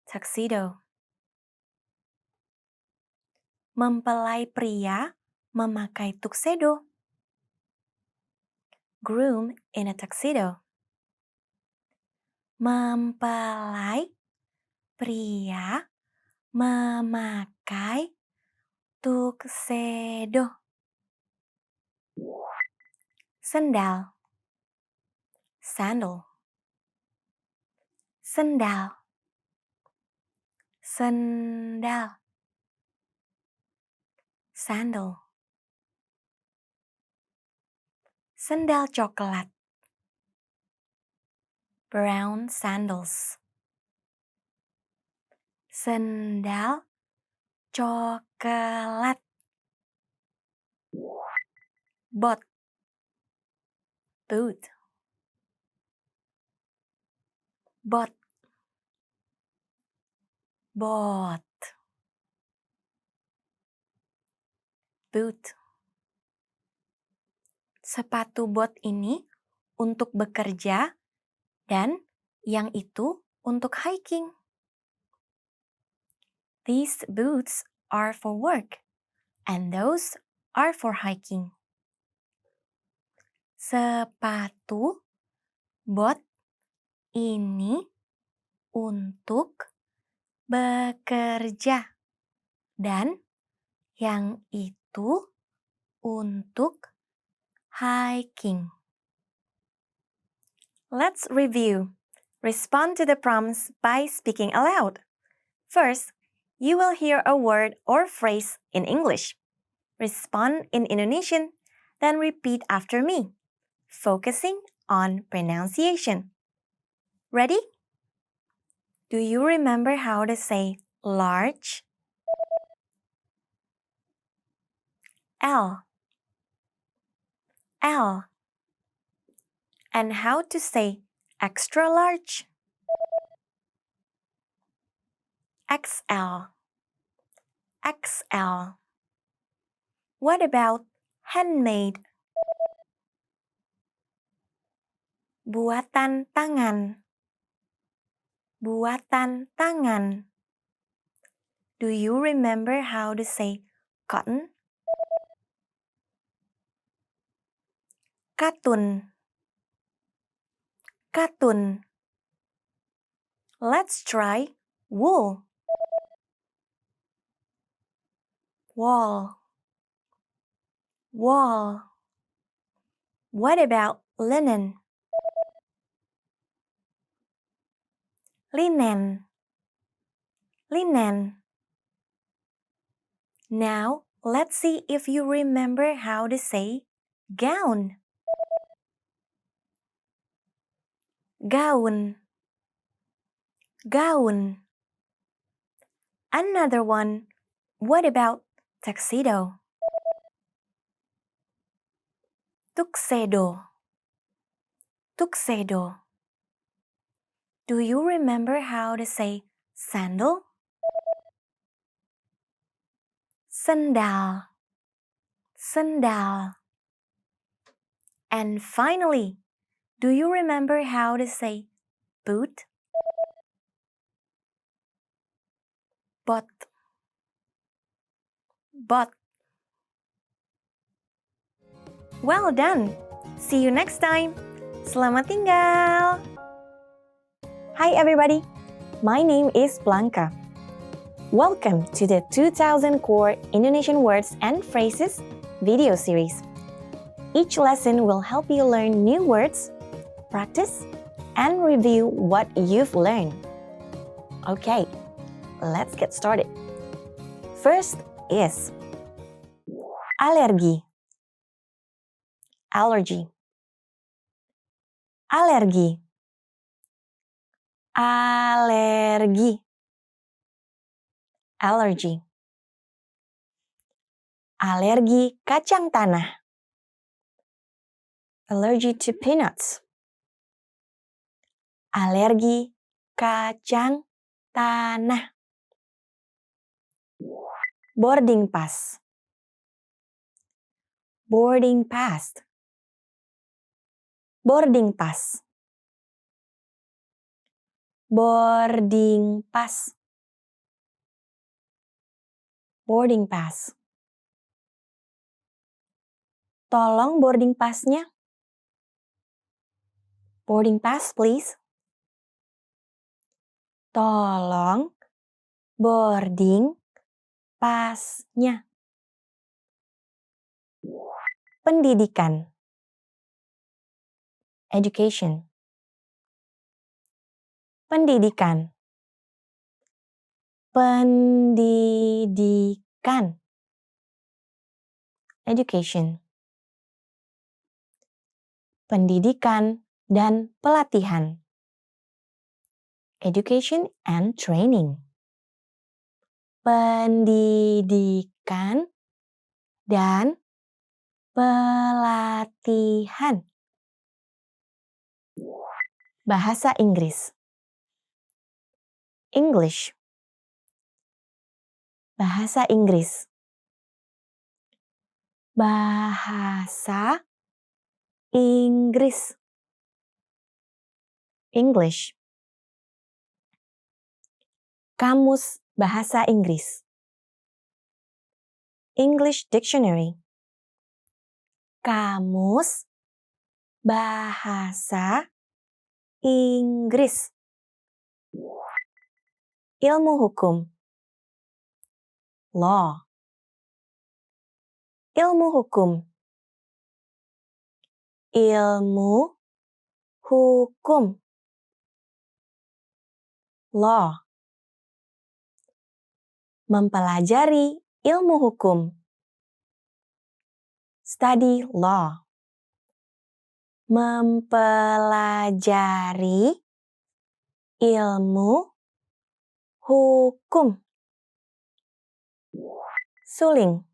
tuxedo. Mempelai pria memakai tuxedo. Groom in a tuxedo. Mempelai pria memakai tuxedo. Sendal, sandal, sendal, sendal, sandal. Sendal coklat, brown sandals. Sendal coklat. Bot, boot, bot, bot, boot. Sepatu bot ini untuk bekerja dan yang itu untuk hiking. These boots are for work, and those are for hiking. Sepatu bot ini untuk bekerja, dan yang itu untuk hiking. Let's review. Respond to the prompts by speaking aloud. First, you will hear a word or phrase in English. Respond in Indonesian, then repeat after me, focusing on pronunciation. Ready? Do you remember how to say large? L. L. And how to say extra large? XL. XL. What about handmade? Buatan tangan. Buatan tangan. Do you remember how to say cotton? Katun. Katun. Let's try wool. Wall. Wall. What about linen? Linen. Linen. Now, let's see if you remember how to say gown. Gaun. Gaun. Another one. What about tuxedo? Tuxedo. Tuxedo. Do you remember how to say sandal? Sandal. Sandal. And finally, do you remember how to say boot? Bot. Bot. Well done! See you next time! Selamat tinggal! Hi everybody! My name is Blanca. Welcome to the 2000 Core Indonesian Words and Phrases video series. Each lesson will help you learn new words, practice, and review what you've learned. Okay, let's get started. First is alergi. Allergy. Alergi. Alergi. Allergy. Alergi kacang tanah. Allergy to peanuts. Alergi kacang tanah. Boarding pass. Boarding pass. Boarding pass. Boarding pass. Boarding pass. Tolong boarding pass-nya. Boarding pass, please. Tolong boarding pass-nya. Pendidikan. Education. Pendidikan. Pendidikan. Education. Pendidikan dan pelatihan. Education and training. Pendidikan dan pelatihan. Bahasa Inggris. English. Bahasa Inggris. Bahasa Inggris. English. Kamus Bahasa Inggris. English Dictionary. Kamus Bahasa Inggris. Ilmu hukum. Law. Ilmu hukum. Ilmu hukum. Law. Mempelajari ilmu hukum. Study law. Mempelajari ilmu hukum. Suling.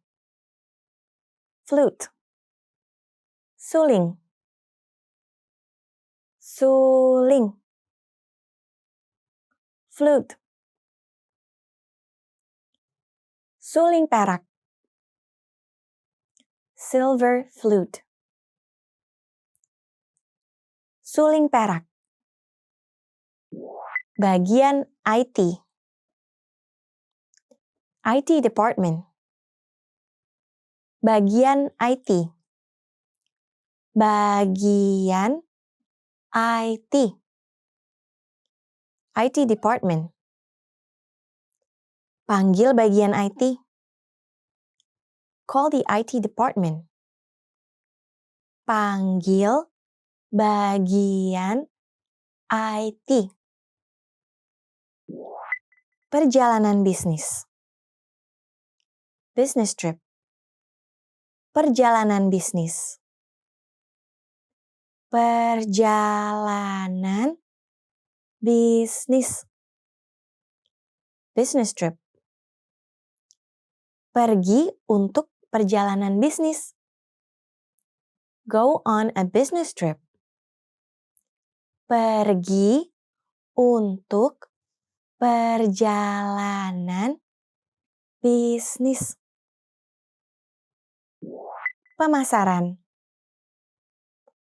Flute. Suling. Suling. Flute. Suling perak. Silver flute. Suling perak. Bagian IT. IT department. Bagian IT. Bagian IT. IT department. Panggil bagian IT. Call the IT department. Panggil bagian IT. Perjalanan bisnis. Business trip. Perjalanan bisnis. Perjalanan bisnis. Business trip. Pergi untuk perjalanan bisnis. Go on a business trip. Pergi untuk perjalanan bisnis. Pemasaran.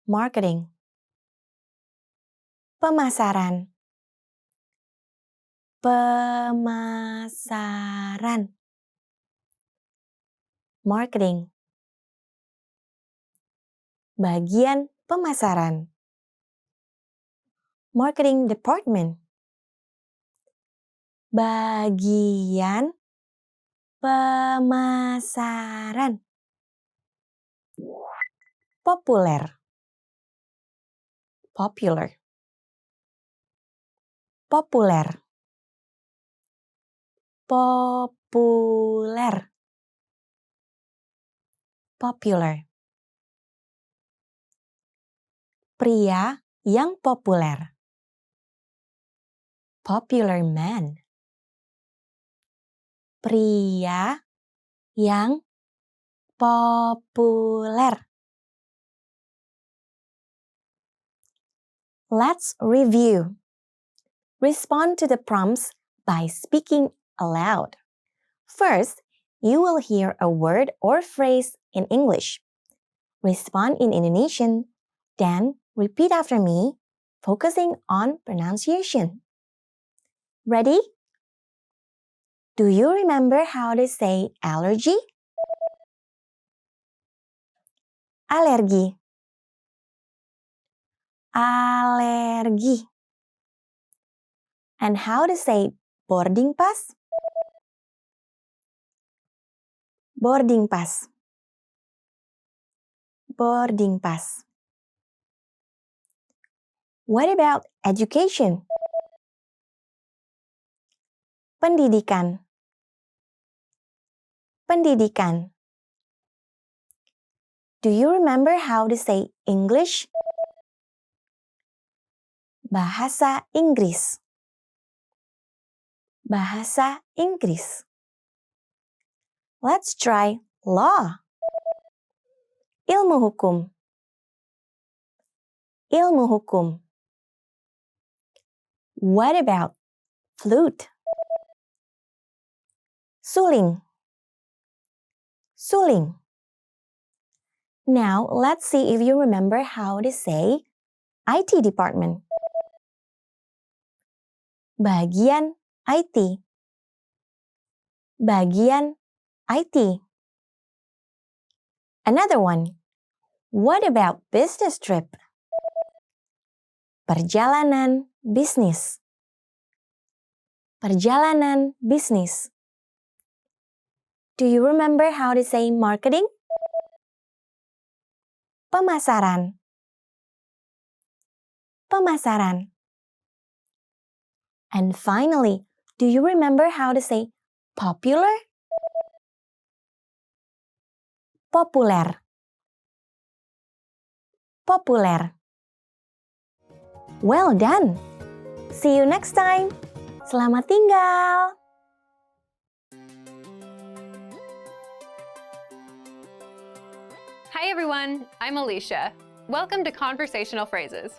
Marketing. Pemasaran. Pemasaran. Marketing. Bagian pemasaran. Marketing department. Bagian pemasaran. Populer. Popular. Populer. Populer. Popular. Pria yang populer. Popular man. Pria yang populer. Let's review. Respond to the prompts by speaking aloud. First, you will hear a word or phrase in English. Respond in Indonesian, then repeat after me, focusing on pronunciation. Ready? Do you remember how to say allergy? Alergi. Alergi. And how to say boarding pass? Boarding pass. Boarding pass. What about education? Pendidikan. Pendidikan. Do you remember how to say English? Bahasa Inggris. Bahasa Inggris. Let's try law. Ilmu hukum. Ilmu hukum. What about flute? Suling. Suling. Now, let's see if you remember how to say IT department. Bagian IT. Bagian IT. Another one. What about business trip? Perjalanan bisnis. Perjalanan bisnis. Do you remember how to say marketing? Pemasaran. Pemasaran. And finally, do you remember how to say popular? Populer. Populer. Well done! See you next time! Selamat tinggal! Hi everyone, I'm Alicia. Welcome to Conversational Phrases.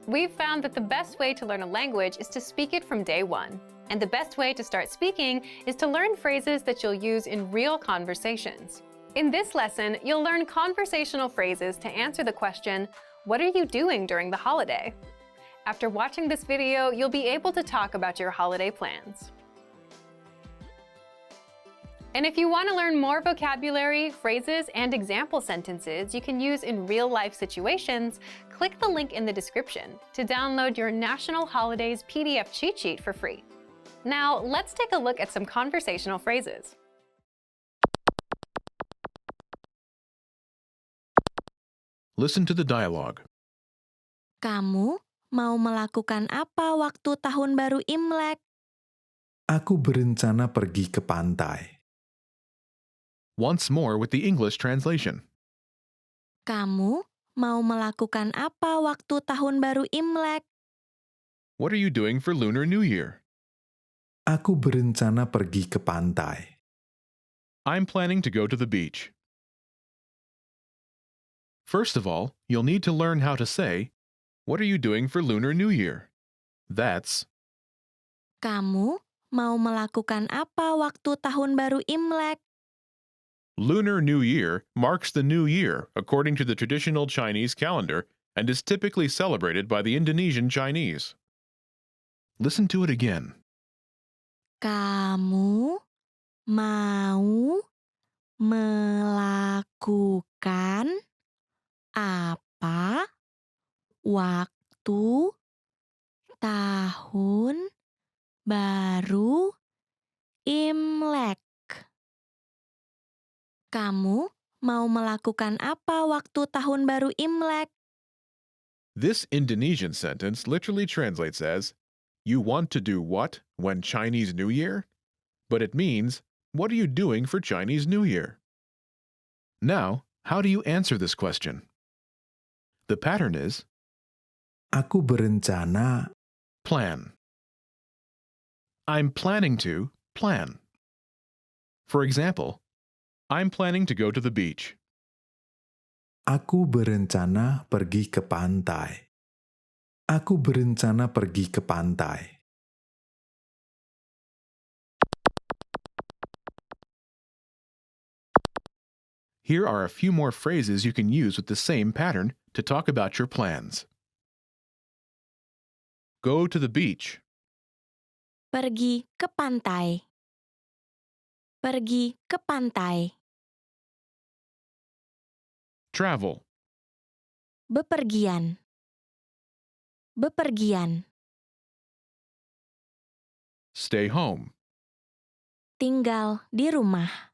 We've found that the best way to learn a language is to speak it from day one. And the best way to start speaking is to learn phrases that you'll use in real conversations. In this lesson, you'll learn conversational phrases to answer the question, what are you doing during the holiday? After watching this video, you'll be able to talk about your holiday plans. And if you want to learn more vocabulary, phrases, and example sentences you can use in real-life situations, click the link in the description to download your National Holidays PDF cheat sheet for free. Now, let's take a look at some conversational phrases. Listen to the dialogue. Kamu mau melakukan apa waktu tahun baru Imlek? Aku berencana pergi ke pantai. Once more with the English translation. Kamu mau melakukan apa waktu tahun baru Imlek? What are you doing for Lunar New Year? Aku berencana pergi ke pantai. I'm planning to go to the beach. First of all, you'll need to learn how to say, what are you doing for Lunar New Year? That's, Kamu mau melakukan apa waktu tahun baru Imlek? Lunar New Year marks the new year according to the traditional Chinese calendar and is typically celebrated by the Indonesian Chinese. Listen to it again. Kamu mau melakukan apa waktu tahun baru Imlek? Kamu mau melakukan apa waktu tahun baru Imlek? This Indonesian sentence literally translates as, you want to do what when Chinese New Year? But it means, what are you doing for Chinese New Year? Now, how do you answer this question? The pattern is, Aku berencana, plan. I'm planning to plan. For example, I'm planning to go to the beach. aku berencana pergi ke pantai. Aku berencana pergi ke pantai. Here are a few more phrases you can use with the same pattern to talk about your plans. Go to the beach. Pergi ke pantai. Pergi ke pantai. Travel. Bepergian. Bepergian. Stay home. Tinggal di rumah.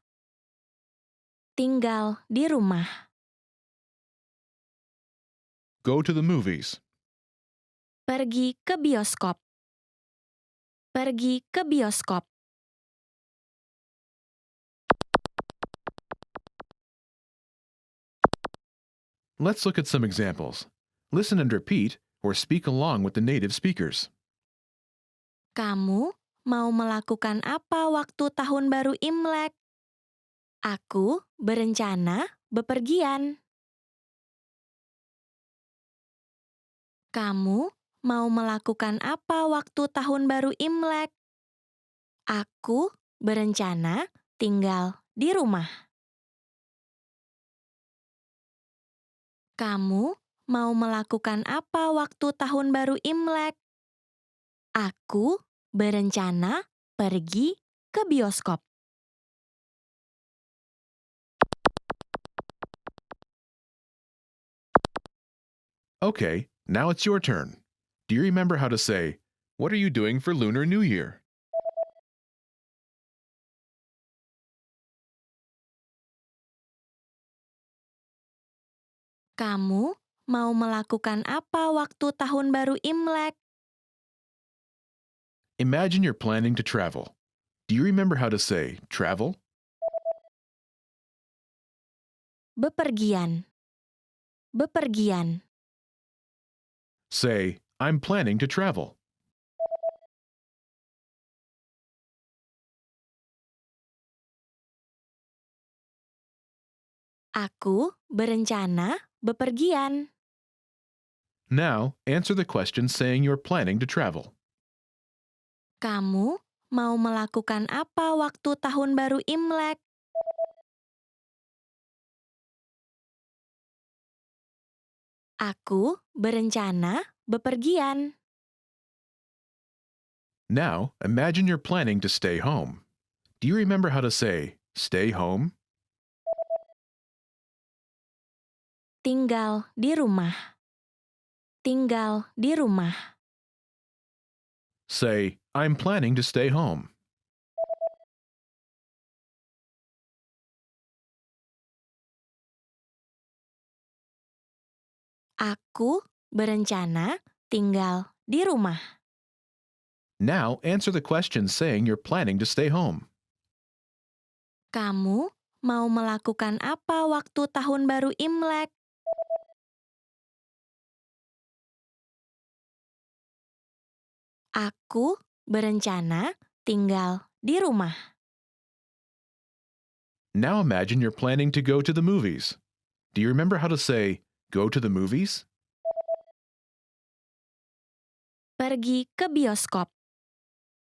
Tinggal di rumah. Go to the movies. Pergi ke bioskop. Pergi ke bioskop. Let's look at some examples. Listen and repeat, or speak along with the native speakers. Kamu mau melakukan apa waktu tahun baru Imlek? Aku berencana bepergian. Kamu mau melakukan apa waktu tahun baru Imlek? Aku berencana tinggal di rumah. Kamu mau melakukan apa waktu tahun baru Imlek? Aku berencana pergi ke bioskop. Okay, now it's your turn. Do you remember how to say, "What are you doing for Lunar New Year?" Kamu mau melakukan apa waktu tahun baru Imlek? Imagine you're planning to travel. Do you remember how to say travel? Bepergian. Bepergian. Say, "I'm planning to travel." Aku berencana bepergian. Now, answer the question saying you're planning to travel. Kamu mau melakukan apa waktu tahun baru Imlek? Aku berencana bepergian. Now, imagine you're planning to stay home. Do you remember how to say stay home? Tinggal di rumah. Tinggal di rumah. Say, "I'm planning to stay home." Aku berencana tinggal di rumah. Now, answer the question saying you're planning to stay home. Kamu mau melakukan apa waktu tahun baru Imlek? Aku berencana tinggal di rumah. Now imagine you're planning to go to the movies. Do you remember how to say go to the movies? Pergi ke bioskop.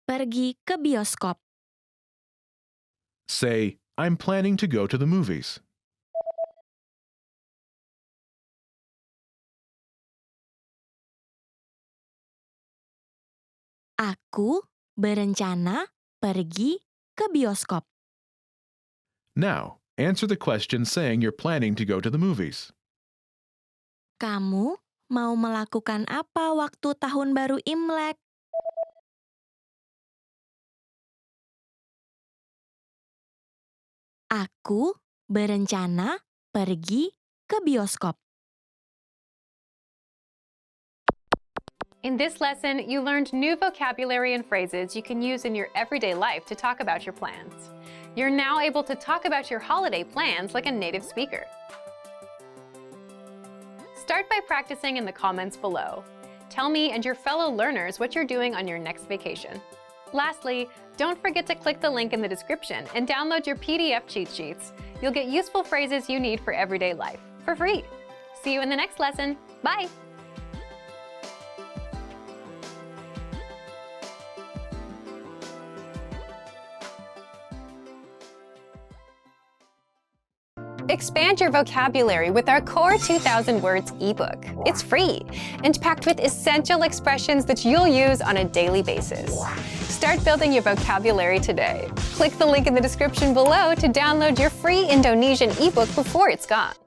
Pergi ke bioskop. Say, "I'm planning to go to the movies." Aku berencana pergi ke bioskop. Now, answer the question saying you're planning to go to the movies. Kamu mau melakukan apa waktu tahun baru Imlek? Aku berencana pergi ke bioskop. In this lesson, you learned new vocabulary and phrases you can use in your everyday life to talk about your plans. You're now able to talk about your holiday plans like a native speaker. Start by practicing in the comments below. Tell me and your fellow learners what you're doing on your next vacation. Lastly, don't forget to click the link in the description and download your PDF cheat sheets. You'll get useful phrases you need for everyday life for free. See you in the next lesson. Bye! Expand your vocabulary with our Core 2000 Words ebook. It's free and packed with essential expressions that you'll use on a daily basis. Start building your vocabulary today. Click the link in the description below to download your free Indonesian ebook before it's gone.